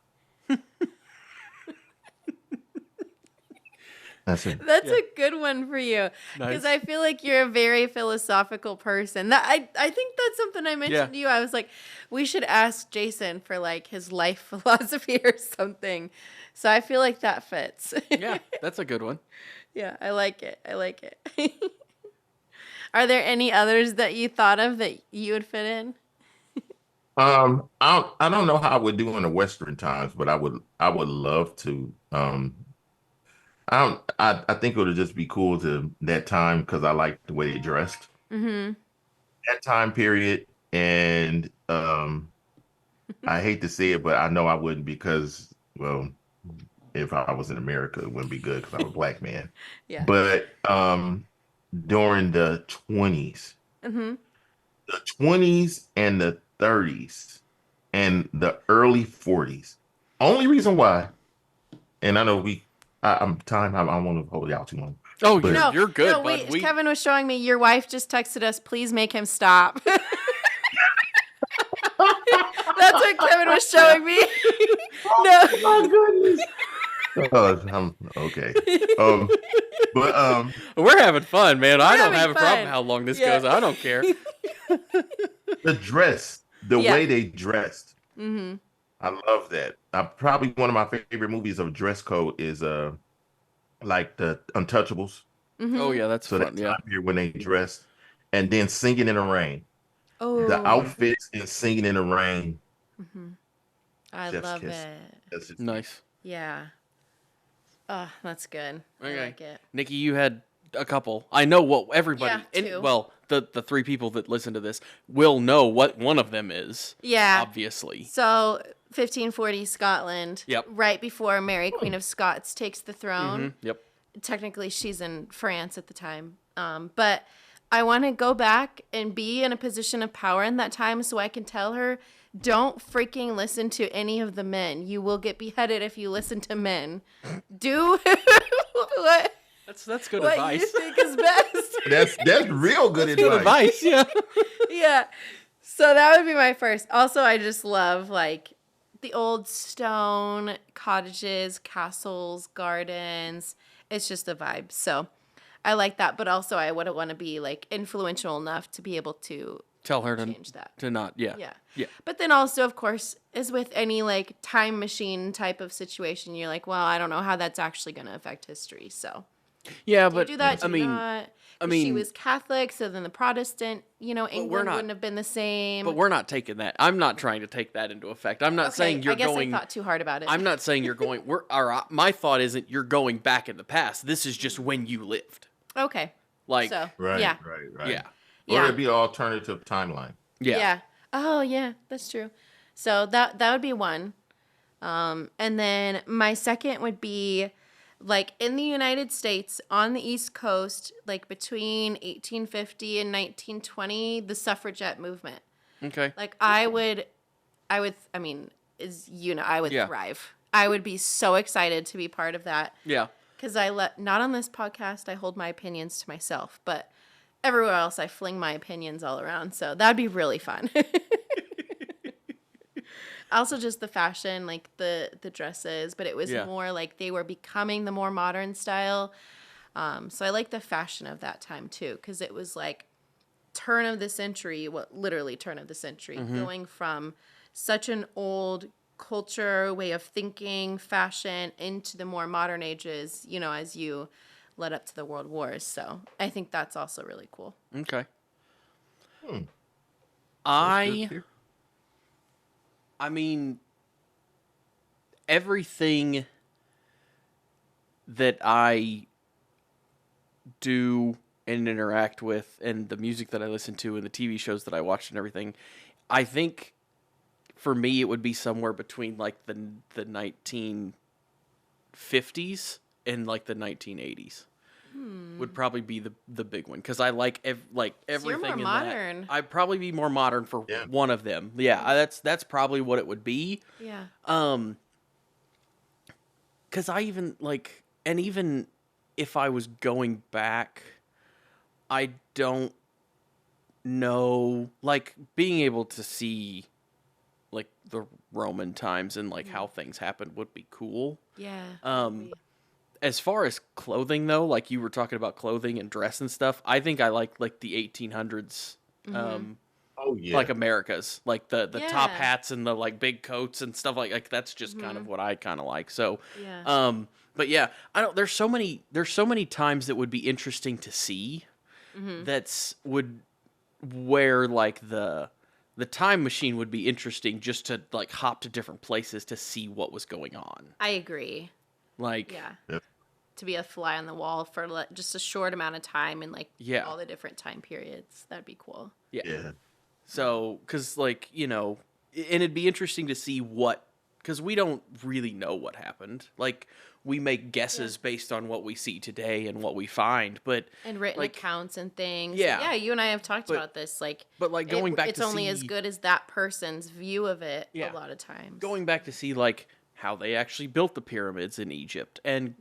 That's it. That's Yeah. a good one for you because Nice. I feel like you're a very philosophical person. That I think that's something I mentioned Yeah. to you. I was like, we should ask Jason for like his life philosophy or something. So I feel like that fits. Yeah, that's a good one. Yeah, I like it. I like it. Are there any others that you thought of that you would fit in? I don't know how I would do in the Western times, but I would love to. I think it would just be cool to that time because I like the way they dressed Mm-hmm. that time period. And I hate to say it, but I know I wouldn't because, well, if I was in America, it wouldn't be good because I'm a black man. Yeah. But during the 20s, Mm-hmm. the 20s and the 30s and the early 40s. Only reason why, and I know I don't want to hold it out too long. Oh, But- you're good, No, bud. wait. Kevin was showing me your wife just texted us. Please make him stop. That's what Kevin was showing me. No. My goodness. Okay. But We're having fun, man. I don't having have a problem fun. how long this Yeah. goes. I don't care. the dress, the Yeah. way they dressed, Mm-hmm. I love that. Probably one of my favorite movies of dress code is like the Untouchables. Mm-hmm. Oh yeah, that's So fun. that Yeah. time period when they dressed, and then Singing in the Rain. Oh. The outfits in Singing in the Rain. Mm-hmm. I Chef's love kiss. it. That's just Nice. Yeah. Oh, that's good. Okay. I like it. Nikki, you had a couple. I know what everybody. Yeah, two. Well, the three people that listen to this will know what one of them is. Yeah. Obviously. So 1540 Scotland. Yep. Right before Mary, Queen of Scots, takes the throne. Mhm, Yep. Technically, she's in France at the time. But I want to go back and be in a position of power in that time so I can tell her, don't freaking listen to any of the men. You will get beheaded if you listen to men. Do what That's good what advice. you think is best. that's real good Good advice. advice. Yeah. Yeah. So that would be my first. Also, I just love like the old stone cottages, castles, gardens. It's just a vibe. So I like that, but also I would want to be like influential enough to be able to Tell her change that. to not. Yeah. Yeah. Yeah. But then also, of course, as with any like time machine type of situation, you're like, well, I don't know how that's actually going to affect history. So Yeah, do you but do that? I Do you mean, not? I 'Cause she mean, was Catholic, so then the Protestant, England not- wouldn't have been the same. but we're not taking that. I'm not trying to take that into effect. I'm not Okay, saying you're I guess going. I thought too hard about it. I'm not saying you're going. My thought isn't you're going back in the past. This is just when you lived. Okay. Like, So, Right, yeah. right. yeah, Or Yeah. it'd be an alternative timeline. yeah, Yeah. Oh, yeah, that's true. So that would be one. And then my second would be like in the United States on the East Coast, like between 1850 and 1920, the suffragette movement. Okay. Like I would, I mean, I would Yeah. thrive. I would be so excited to be part of that. Yeah. Because not on this podcast, I hold my opinions to myself, but everywhere else, I fling my opinions all around. So that'd be really fun. Also, just the fashion, like the dresses, but it was Yeah. more like they were becoming the more modern style. So I like the fashion of that time too, because it was like turn of the century, literally turn of the century, going from such an old culture, way of thinking, fashion into the more modern ages, as you led up to the world wars. So I think that's also really cool. Okay. Hmm. That's I good. I mean, everything that I do and interact with, and the music that I listen to, and the TV shows that I watch, and everything, I think for me it would be somewhere between like the 1950s and like the 1980s. Would probably be the big one because I like everything more in modern. that. I'd probably be more modern for Yeah. one of them. Yeah, that's probably what it would be. Yeah. Because I even like, and even if I was going back, I don't know, like being able to see like the Roman times and like how things happened would be cool. Yeah. As far as clothing though, like you were talking about clothing and dress and stuff, I think I like the 1800s, Oh yeah. like Americas, like the top Yeah. hats and the like big coats and stuff like that's just kind of what I kind of like. So, Yeah. but yeah, I don't. There's so many times that would be interesting to see. That's would where like the time machine would be interesting just to like hop to different places to see what was going on. I agree. Like, Yeah. Yep. To be a fly on the wall for just a short amount of time and like Yeah. all the different time periods. That'd be cool. Yeah. So, because, like, and it'd be interesting to see because we don't really know what happened. Like, we make guesses based on what we see today and what we find, but And written like, accounts and things. Yeah. Yeah, you and I have talked But- about this. Like, but like going back it's to only see, as good as that person's view of it Yeah. a lot of times. going back to see like how they actually built the pyramids in Egypt and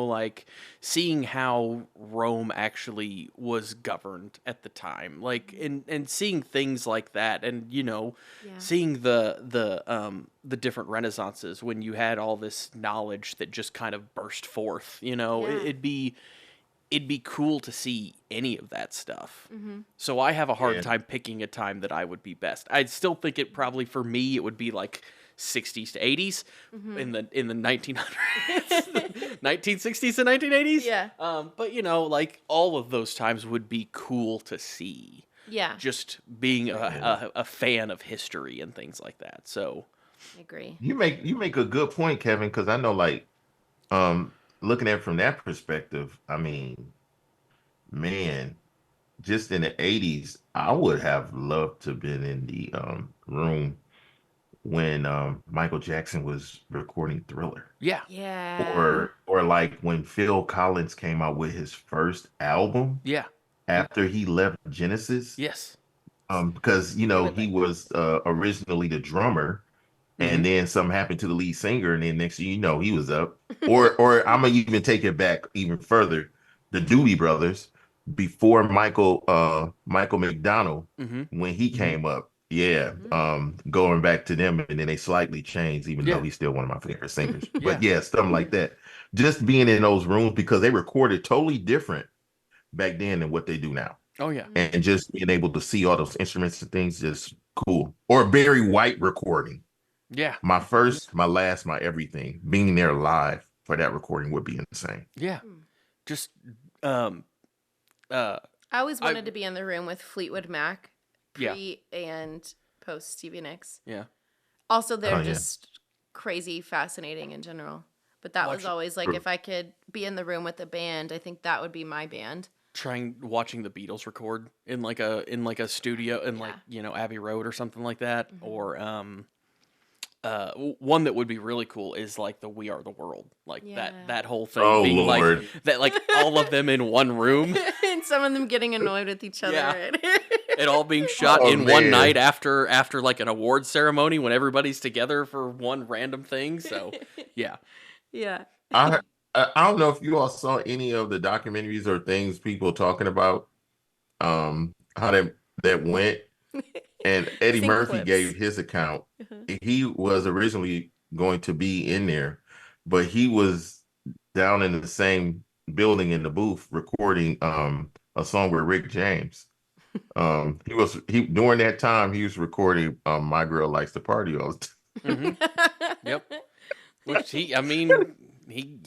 like seeing how Rome actually was governed at the time, like and seeing things like that, and seeing the different renaissances when you had all this knowledge that just kind of burst forth. Yeah. It'd be cool to see any of that stuff. So I have a hard Yeah. time picking a time that I would be best. I'd still think it probably for me it would be like 60s to 80s in the 1900s, 1960s to 1980s. Yeah. But like all of those times would be cool to see. Yeah, Just being a fan of history and things like that. So I agree. You make a good point, Kevin, because I know like looking at it from that perspective, I mean, man, just in the 80s, I would have loved to have been in the room when Michael Jackson was recording Thriller. yeah, Yeah. Or like when Phil Collins came out with his first album yeah, after he left Genesis. yes, Because would he like was originally the drummer, and then something happened to the lead singer, and then next thing you know, he was up. Or I'm gonna even take it back even further. The Doobie Brothers, before Michael McDonald, when he came up, going back to them, and then they slightly changed, even though he's still one of my favorite singers. But yeah, something like that. Just being in those rooms because they recorded totally different back then than what they do now. Oh yeah. And just being able to see all those instruments and things just cool. Or Barry White recording. Yeah. My first, my last, my everything. Being there live for that recording would be insane. Yeah. Mm. Just um uh I always I wanted to be in the room with Fleetwood Mac, yeah. pre and post Stevie Nicks. Yeah. Also, they're Oh yeah. just crazy, fascinating in general. But that was Watch always like, True. if I could be in the room with a band, I think that would be my band. watching the Beatles record in like a studio in like, Yeah. Abbey Road or something like that, Mhm. or one that would be really cool is like the We Are the World, like Yeah. that whole thing Oh being like Lord. that, like all of them in one room. And some of them getting annoyed with each other. Yeah. and- It all being shot Oh in one night man. after like an award ceremony when everybody's together for one random thing. So yeah. Yeah. I I don't know if you all saw any of the documentaries or things people talking about how that went. And I've Eddie seen Murphy clips. gave his account. Uh-huh. He was originally going to be in there, but he was down in the same building in the booth recording a song with Rick James. He during that time he was recording My Girl Likes to Party all the time. Hmm. Yep. Which I mean,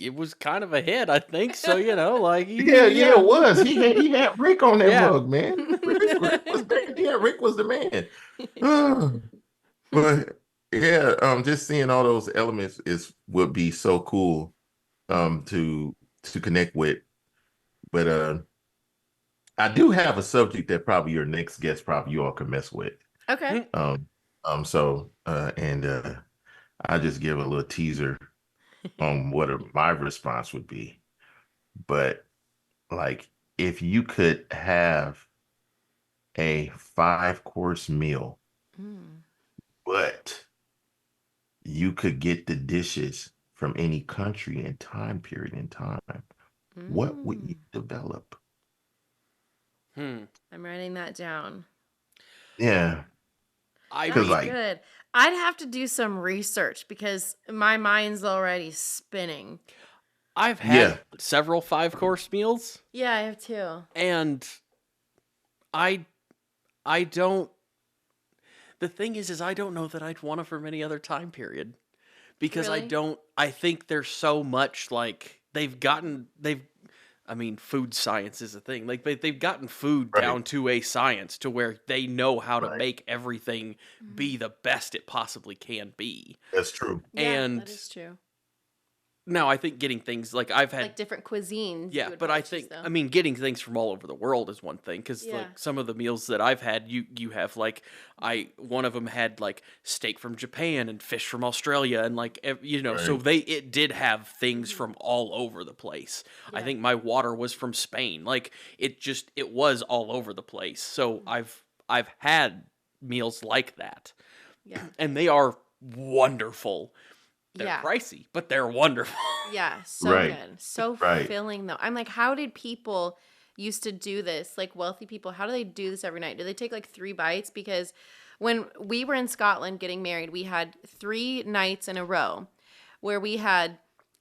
it was kind of a hit, I think. So like Yeah, yeah, it yeah, was. He had Rick on that yeah. mug, man. Rick was back. Yeah, Rick was the man. But yeah, just seeing all those elements would be so cool to connect with. But I do have a subject that probably your next guest probably you all can mess with. Okay. Mm. So and I just give a little teaser on what my response would be. But like if you could have a 5-course meal, Mm. but you could get the dishes from any country and time period in time, what would you Mm. develop? Hmm. I'm writing that down. Yeah, I because That's mean, like, good. I'd have to do some research because my mind's already spinning. I've had yeah, several 5-course meals, Yeah, I have too. and I I don't. The thing is I don't know that I'd want it from any other time period because I Really? don't. I think there's so much like they've. I mean, food science is a thing. Like they've gotten food right, down to a science to where they know how to right. make everything Mhm. be the best it possibly can be. That's true. Yeah, And that is true. now I think getting things like I've had. Like different cuisines. You Yeah, would but I probably choose think though. I mean getting things from all over the world is one thing because Yeah. like some of the meals that I've had, you have like one of them had like steak from Japan and fish from Australia and like so Right. it did have things Mhm. from all over the place. I Yeah. think my water was from Spain, like it was all over the place. So Mhm. I've had meals like that, Yeah. and they are wonderful. They're Yeah. pricey, but they're wonderful. Yeah. So Right. good. So Right. filling though. I'm like, how did people used to do this? Like wealthy people, how do they do this every night? Do they take like 3 bites? Because when we were in Scotland getting married, we had 3 nights in a row where we had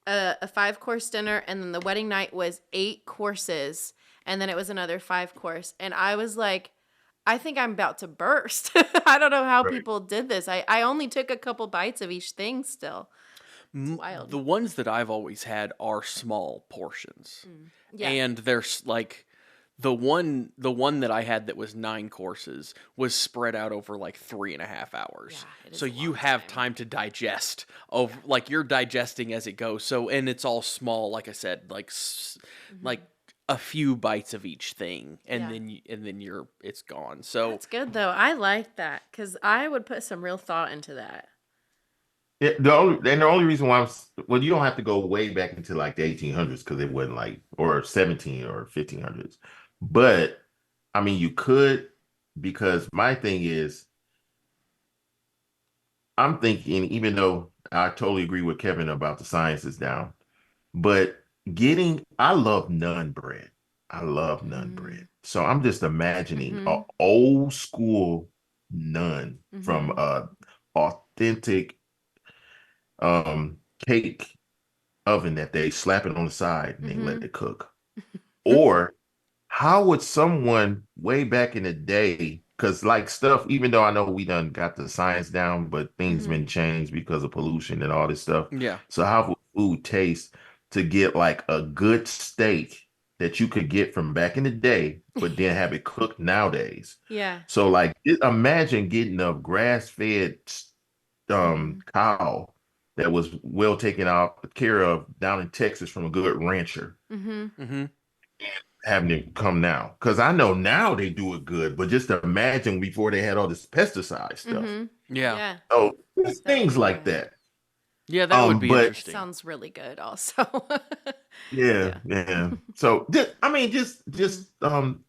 a 5-course dinner, and then the wedding night was 8 courses, and then it was another 5 course. And I was like, I think I'm about to burst. I don't know how Right. people did this. I only took a couple bites of each thing still. It's The wild. ones that I've always had are small portions. Mm. Yeah. And there's like the one that I had that was 9 courses was spread out over like 3.5 hours. Yeah, it is So a you long have time. time to digest of like you're digesting as it goes. So and it's all small, like I said, like Mhm. a few bites of each thing, and Yeah. then you're it's gone. So That's good though. I like that because I would put some real thought into that. Yeah, the only reason why well, you don't have to go way back into like the 1800s because it wasn't like or 17 or 1500s. But I mean, you could because my thing is I'm thinking even though I totally agree with Kevin about the sciences down, but I love naan bread. I love naan Mm. bread. So I'm just imagining a Mm-hmm. old school naan from Mm-hmm. authentic cake oven that they slap it on the side and they let Mm-hmm. it cook. Or how would someone way back in the day, because like stuff, even though I know we done got the science down, but things Mm-hmm. been changed because of pollution and all this stuff. Yeah. So how would food taste to get like a good steak that you could get from back in the day, but then have it cooked nowadays? Yeah. So like imagine getting a grass-fed Mm-hmm. cow that was well taken out care of down in Texas from a good rancher Mm-hmm. Mm-hmm. having it come now. Because I know now they do it good, but just imagine before they had all this pesticide stuff. Mm-hmm. Yeah. Yeah. So it's That would things be like wild. that. Yeah, that would be But interesting. Sounds really good also. yeah, Yeah. yeah. So I mean, just Mm-hmm. just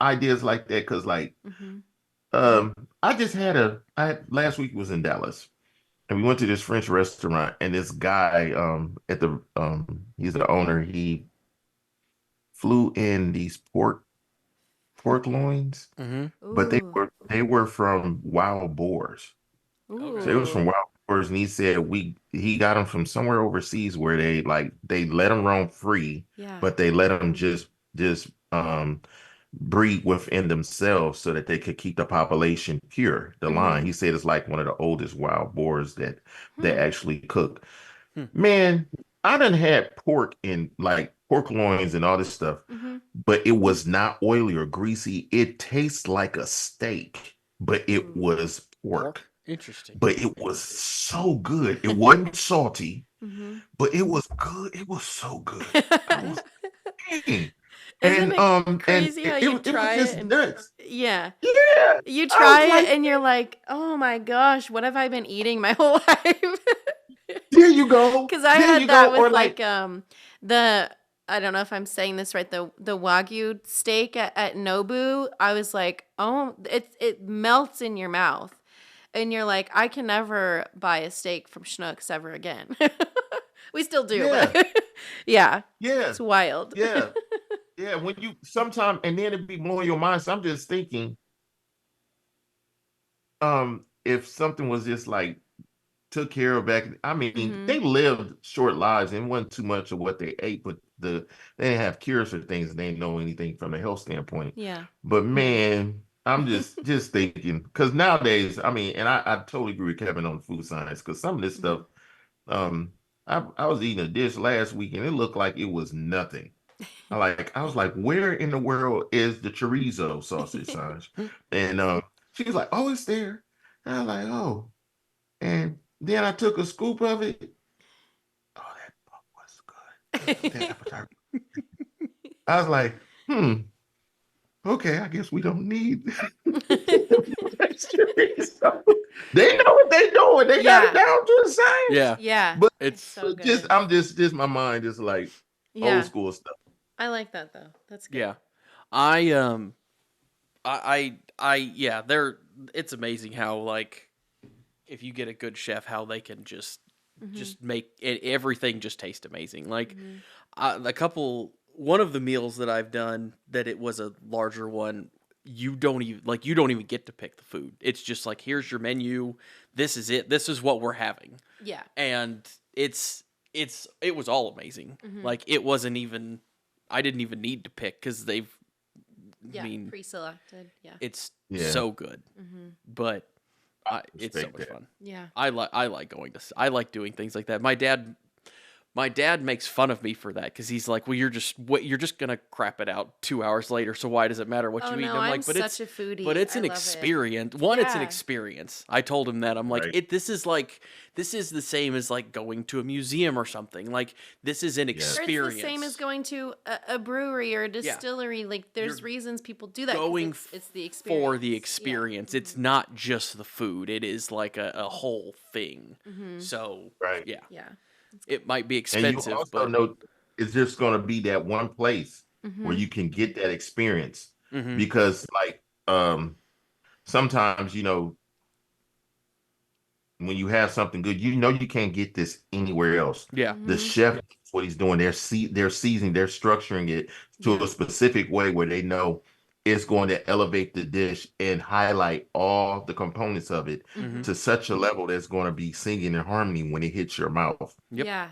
ideas like that. Because like Mm-hmm. I just had last week was in Dallas. And we went to this French restaurant, and this guy, at the he's the owner. He flew in these pork loins, Mm-hmm. but Ooh. they were from wild boars. So it Okay. was from Ooh. wild boars, and he said he got them from somewhere overseas where they let them roam free, Yeah. but they let them just breed within themselves so that they could keep the population pure. The Mm-hmm. line, he said, is like one of the oldest wild boars that they Hmm. actually cook. Hmm. Man, I done had pork in like pork loins and all this stuff, Mm-hmm. but it was not oily or greasy. It tastes like a steak, but it Ooh. was pork. Pork. Interesting. But it was so good. It wasn't salty, Mm-hmm. but it was good. It was so good. I was eating. Isn't it And crazy how you it was try it just and nuts. yeah, Yeah. you I was try it like, and you're like, "Oh my gosh, what have I been eating my whole life?" there you go. Because I There had you go. that Or with like, like the I don't know if I'm saying this right, the Wagyu steak at Nobu. I was like, oh, it melts in your mouth, and you're like, I can never buy a steak from Schnucks ever again. We still do, yeah, but yeah, yeah, it's wild. yeah. Yeah, when you sometime and then it be blowing your mind. So I'm just thinking, if something was just like took care of back, I mean, Hmm. they lived short lives and it wasn't too much of what they ate, but they didn't have cures for things and they didn't know anything from a health standpoint. Yeah. But man, I'm just thinking, because nowadays, I mean, and I totally agree with Kevin on food science, because some of this Hmm. stuff, um, I was eating a dish last week and it looked like it was nothing. I was like, where in the world is the chorizo sausage, Sanj? Hmm. And she was like, oh, it's there. And I was like, oh. And then I took a scoop of it. Oh, that was good. That appetizer. I was like, okay, I guess we don't need chorizo. They know what they doing. They got it Yeah. down to the science. Yeah. Yeah. But It's It's so just good. I'm just my mind is like old Yeah. school stuff. I like that though. That's good. yeah. I yeah, they're it's amazing how like if you get a good chef how they can Hmm. just make it, everything just taste amazing. Like Hmm. one of the meals that I've done that it was a larger one, you don't even get to pick the food. It's just like here's your menu. This is it. This is what we're having. Yeah. And it was all amazing. Hmm. Like it wasn't even I didn't even need to pick cuz I Yeah. mean, Pre-selected. Yeah. it's Yeah, so good. Hmm. But I it's so respect much that. fun. Yeah. I like I like doing things like that. My dad makes fun of me for that because he's like, "Well, you're just gonna crap it out 2 hours later. So why does it matter what Oh you eat?" And no, I'm I'm like, such a but foodie. it's I an love it. experience. One, it's an Yeah. experience. I told him that I'm like, Right. this is the same as like going to a museum or something. Like this is an Yes. Or it's the same as experience. going to a brewery or a Yeah, distillery. Like there's you're reasons people do that because going it's the for the experience. Yeah. experience. It's not just the food. It is like a whole thing. Mm-hmm. So Right. yeah, Yeah. That's good. it might be And you expensive, also but know it's just going to be that one place where Mm-hmm. you can get that experience hmm because like sometimes when you have something good, you can't get this anywhere else. yeah, The Mm-hmm. chef, what he's doing, they're seasoning, they're structuring it to Yeah. a specific way where they know it's going to elevate the dish and highlight all the components of it Mm-hmm. hmm to such a level that's going to be singing in harmony when it hits your mouth. yep, Yeah.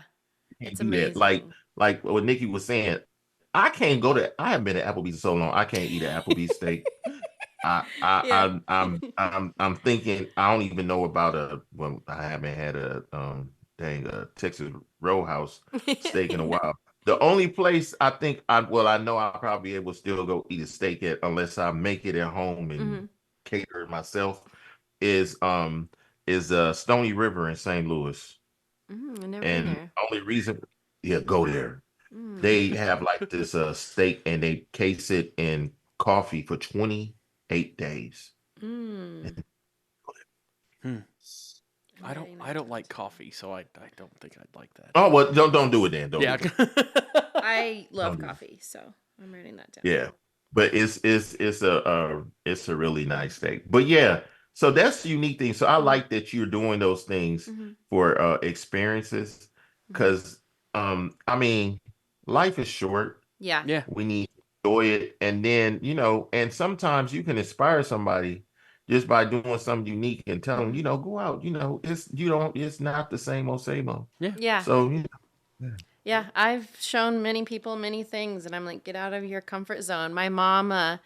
You It's can't do that. amazing. Like what Nikki was saying, I can't go to. I haven't been to Applebee's in so long. I can't eat an Applebee's steak. Yeah. I'm thinking. I don't even know about a. Well, I haven't had a Texas Roadhouse steak in a while. The only place I think I know I'll probably be able to still go eat a steak at unless I make it at home and Hmm. cater it myself is Stony River in St. Louis. I've never been And there. only reason, yeah, go there. Mm. They have like this steak and they case it in coffee for 28 days. Mm. Hmm. I'm I don't writing I that don't down like too. coffee, so I don't think I'd like that. Oh well, don't do it then. Don't Yeah. do it. I love Don't do it. coffee, so I'm writing that down. Yeah, but it's a really nice steak. But yeah, so that's the unique thing. So I Hmm. like that you're doing those things Hmm. for experiences Hmm. because I mean life is short. Yeah. Yeah. We need to enjoy it. And then, and sometimes you can inspire somebody just by doing something unique and tell them, Hmm. go out, it's not the same old. Yeah. Yeah. So, yeah. Yeah. I've shown many people many things, and I'm like, get out of your comfort zone. My mom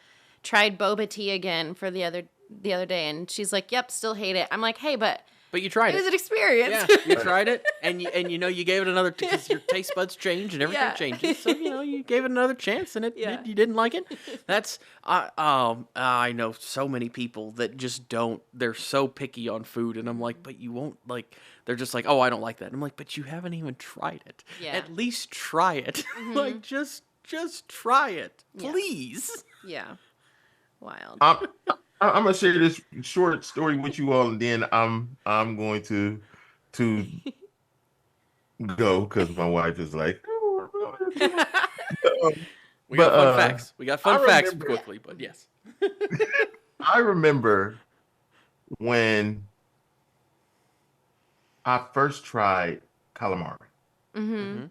tried boba tea again for the other day, and she's like, "Yep, still hate it." I'm like, "Hey, but But you tried it was it. an experience." Yeah, you tried it, and you gave it another because your taste buds change and everything Yeah. changes. So you gave it another chance, and Yeah. you didn't like it. That's I know so many people that just don't. They're so picky on food, and I'm like, but you won't like. They're just like, oh, I don't like that. And I'm like, but you haven't even tried it. Yeah. At least try it. Mhm. Like just try it, Yeah. please. Yeah. Wild. I'm gonna share this short story with you all, and then I'm going to go because my wife is like, um, We but got fun facts. We got fun I facts remember quickly, but yes. I remember when I first tried calamari. Mm-hmm. Hmm.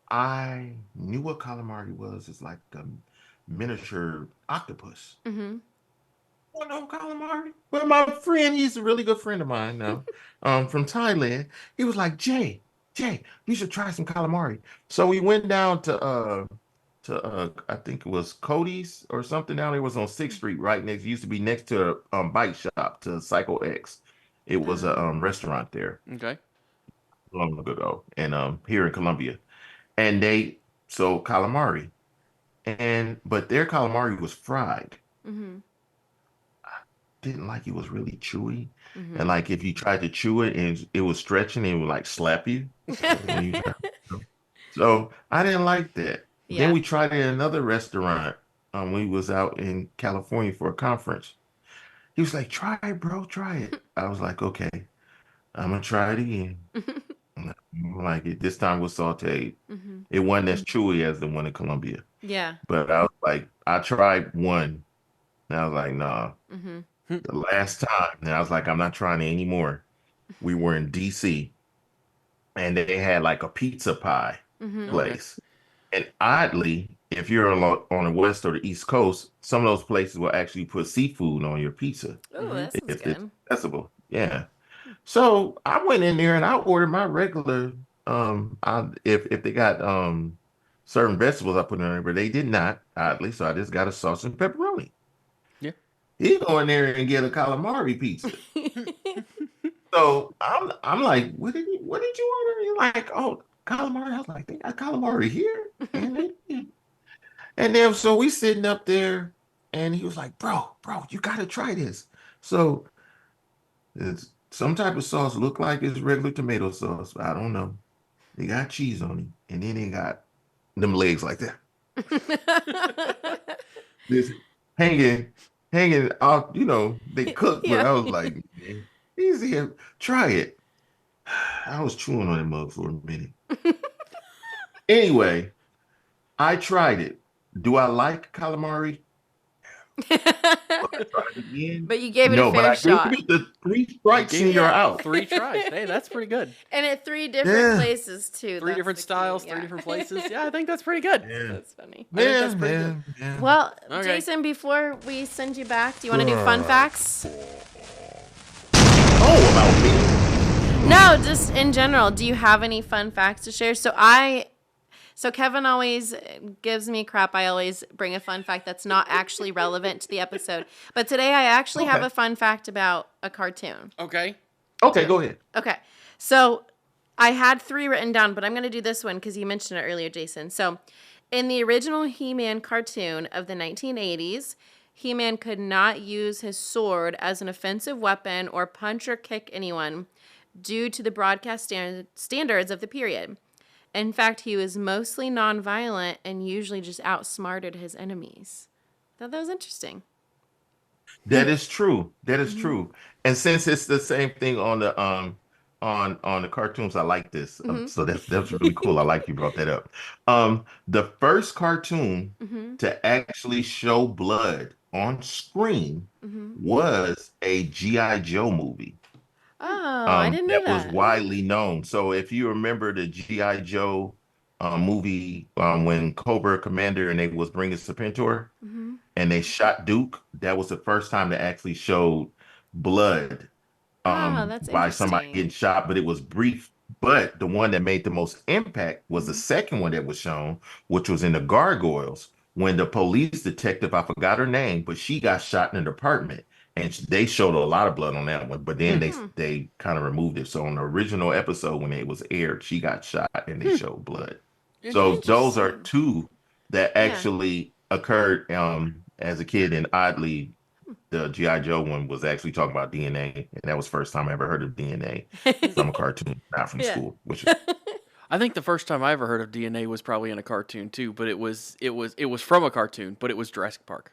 I knew what calamari was. It's like a miniature octopus. Mm-hmm. I know calamari. But my friend, he's a really good friend of mine now, from Thailand. He was like, Jay, you should try some calamari. So we went down to I think it was Cody's or something down there. It was on 6th Street, right next. It used to be next to a bike shop to Cycle X. It was a restaurant there Okay. long ago, and here in Columbia. And they sold calamari. But their calamari was fried. Mm-hmm. Didn't like it was really chewy. And Mm-hmm. like if you tried to chew it and it was stretching, it would like slap you when you tried. So I didn't like that. Then Yeah. we tried it at another restaurant. We was out in California for a conference. He was like, "Try it, bro, try it." I was like, "Okay, I'm gonna try it again." Like it this time was sauteed. Mm-hmm. It wasn't as chewy as the one in Colombia. Yeah. But I was like, I tried one, and I was like, nah. Mm-hmm. The last time, and I was like, I'm not trying it anymore. We were in DC, and they had like a pizza pie Mm-hmm. Okay. place. And oddly, if you're on the West or the East Coast, some of those places will actually put seafood on your pizza Oh, Hmm. that sounds if it's good. accessible. Yeah. So I went in there and I ordered my regular. If they got certain vegetables, I put in there, but they did not, oddly. So I just got a sauce and pepperoni. Yeah. He go in there and get a calamari pizza. So I'm like, what did you order? You're like, oh, calamari. I was like, they got calamari here, and then so we sitting up there, and he was like, bro, you gotta try this. So it's some type of sauce look like it's regular tomato sauce. But I don't know. They got cheese on it, and then they got them legs like that. This hanging, hanging out. They cook, but Yeah. I was like, man, easy. Try it. I was chewing on that mug for a minute. Anyway, I tried it. Do I like calamari? Will I try it again? But you gave it a No, but fair I gave shot. it the three You strikes gave and it you're Yeah. out. 3 tries. Hey, that's pretty good. And at 3 different Yeah. places too. 3 That's different the key. styles, 3 Yeah. different places. Yeah, I think that's pretty good. Yeah. That's funny. I think that's pretty good. Yeah. Well, Okay. Jason, before we send you back, do you want to do fun facts? Oh, about me. No, just in general. Do you have any fun facts to share? So So Kevin always gives me crap. I always bring a fun fact that's not actually relevant to the episode. But today I actually have a fun fact about a cartoon. Okay. Okay, go ahead. Okay. So I had 3 written down, but I'm going to do this one because you mentioned it earlier, Jason. So in the original He-Man cartoon of the 1980s, He-Man could not use his sword as an offensive weapon or punch or kick anyone due to the broadcast standards of the period. In fact, he was mostly nonviolent and usually just outsmarted his enemies. Thought that was interesting. That is true. That is true. And since it's the same thing on the on the cartoons, I like this. So that's really cool. I like you brought that up. The first cartoon to actually show blood on screen was a G.I. Joe movie. Oh, I didn't know That was that. widely known. So if you remember the G.I. Joe movie when Cobra Commander and they was bringing Serpentor and they shot Duke, that was the first time they actually showed blood Oh, that's by somebody getting interesting. shot, but it was brief. But the one that made the most impact was the second one that was shown, which was in the Gargoyles, when the police detective, I forgot her name, but she got shot in an apartment. And they showed a lot of blood on that one, but then they kind of removed it. So on the original episode, when it was aired, she got shot and they showed blood. So those are Interesting. two that Yeah. actually occurred as a kid, and oddly, the G.I. Joe one was actually talking about DNA, and that was the first time I ever heard of DNA from a cartoon, not from Yeah. school. Which is, I think the first time I ever heard of DNA was probably in a cartoon too, but it was from a cartoon, but it was Jurassic Park.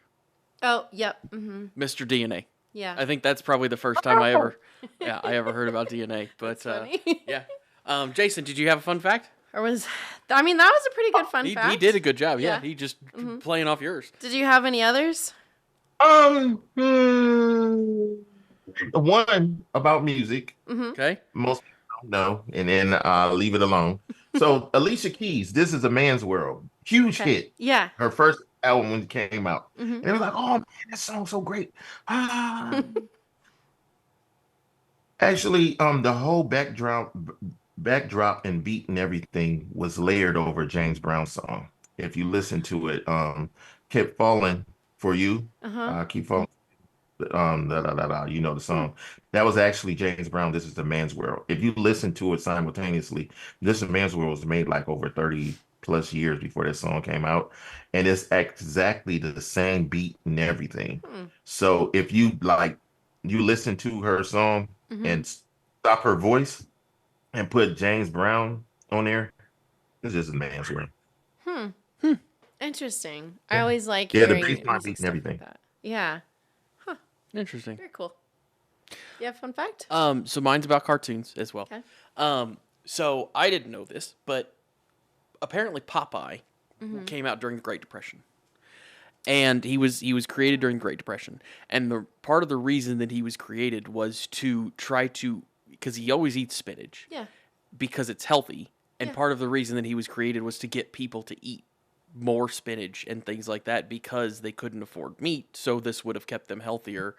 Oh, yep. Mr. DNA. Yeah. I think that's probably the first time I ever heard about DNA. But funny. yeah. Jason, did you have a fun fact? Or was, I mean, that was a pretty good fun He fact. did a good job. Yeah, Yeah. he just playing off yours. Did you have any others? one about music. Okay. Most people don't know, and then leave it alone. So Alicia Keys, "This Is a Man's World," huge hit. Yeah. Her first album when it came out, and it was like, "Oh man, that song's so great." Actually, the whole backdrop and beat and everything was layered over a James Brown song. If you listen to it, "Kept Falling for You," keep falling. Da, da, da, da, you know the song. That was actually James Brown. "This Is the Man's World." If you listen to it simultaneously, "This Is the Man's World" was made like over 30 plus years before that song came out, and it's exactly the same beat and everything. So if you like, you listen to her song and stop her voice and put James Brown on there, it's just a man's world. Interesting. I always like Yeah, the hearing bass line music beat and stuff like everything. that. Yeah. Interesting. Very cool. You have a fun fact? So mine's about cartoons as well. Okay. So I didn't know this, but apparently Popeye came out during the Great Depression. And he was created during the Great Depression. And the part of the reason that he was created was to try to, because he always eats spinach. Yeah. Because it's healthy. And Yeah. part of the reason that he was created was to get people to eat more spinach and things like that because they couldn't afford meat. So this would have kept them healthier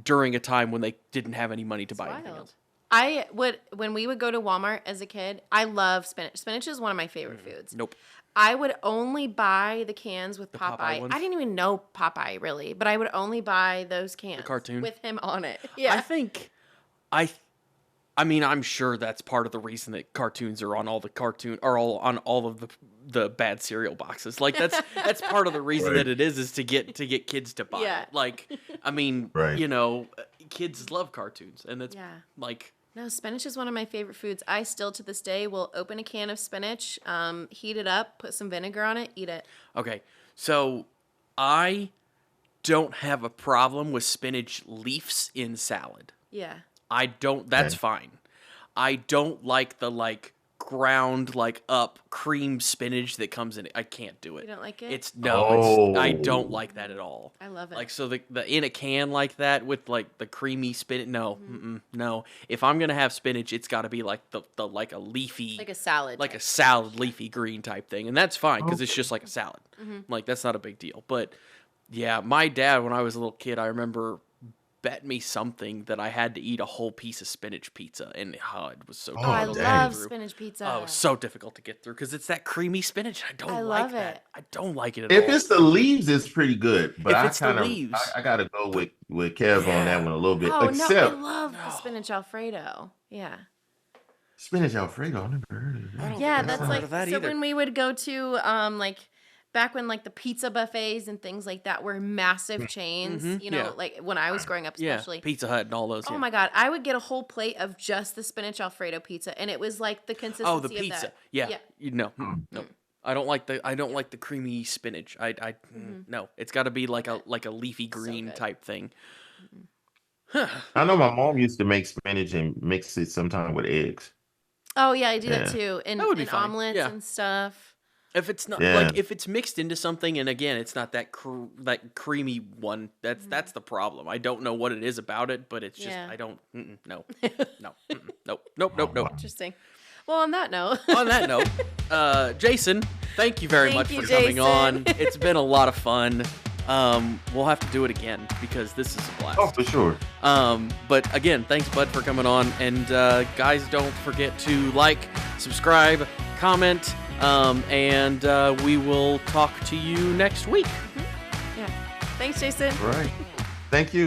during a time when they didn't have any money to buy anything else. I would, when we would go to Walmart as a kid, I love spinach. Spinach is one of my favorite foods. Nope. I would only buy the cans with Popeye Popeye. ones? I didn't even know Popeye really, but I would only buy those cans. cartoon? With him on it. Yeah. I think I mean, I'm sure that's part of the reason that cartoons are on all the on all of the bad cereal boxes. Like that's part of the reason Right. that it is to get kids to buy Yeah. it. Like, I mean, Right. kids love cartoons, and that's Yeah. like No, spinach is one of my favorite foods. I still to this day will open a can of spinach, heat it up, put some vinegar on it, eat it. okay. So I don't have a problem with spinach leaves in salad. Yeah. I don't. That's Okay. fine. I don't like the ground up cream spinach that comes in it. I can't do it. You don't like it? It's I Oh. don't like that at all. I love it. Like so the in a can like that with like the creamy spinach. No, no. If I'm gonna have spinach, it's got to be like the like a leafy, like a salad. like a type. salad leafy green type thing, and that's fine because it's just like a salad. Like that's not a big deal. But yeah, my dad when I was a little kid, I remember bet me something that I had to eat a whole piece of spinach pizza, and it was so Oh, Oh, I difficult to dang. get love through. spinach pizza. Oh, it was so difficult to get through because it's that creamy spinach. I don't I like love that. it. I don't like it at If all. it's the leaves, it's pretty good. But If I it's the kind of leaves, I gotta go with Kev on that yeah. one a little bit. Oh no, I Except love the No. spinach Alfredo. Yeah. spinach Alfredo. I never heard of I that. don't Yeah, think I've that's ever heard like of that so either. when we would go to like back when like the pizza buffets and things like that were massive chains, you know, yeah. like when I was growing up Yeah, especially. Pizza Hut and all those. Oh Yeah. my God, I would get a whole plate of just the spinach Alfredo pizza, and it was like the consistency Oh, the of pizza. that. Yeah. Yeah. You know, no. I don't like the creamy spinach. No. It's got to be like a leafy green good. type thing. I know my mom used to make spinach and mix it sometime with eggs. Oh yeah, I do that Yeah. too, That would be in fine. omelets Yeah. and stuff. If it's not Yeah. if it's mixed into something, and again, it's not that that creamy one. That's the problem. I don't know what it is about it, but it's just Yeah. I don't. No, no, nope. Interesting. Well, on that note, On that note, Jason, thank you very Thank much you, for coming Jason. on. It's been a lot of fun. We'll have to do it again because this is a blast. Oh, for sure. But again, thanks, Bud, for coming on. And guys, don't forget to like, subscribe, comment, and we will talk to you next week. yeah. Thanks, Jason. Right. Thank you.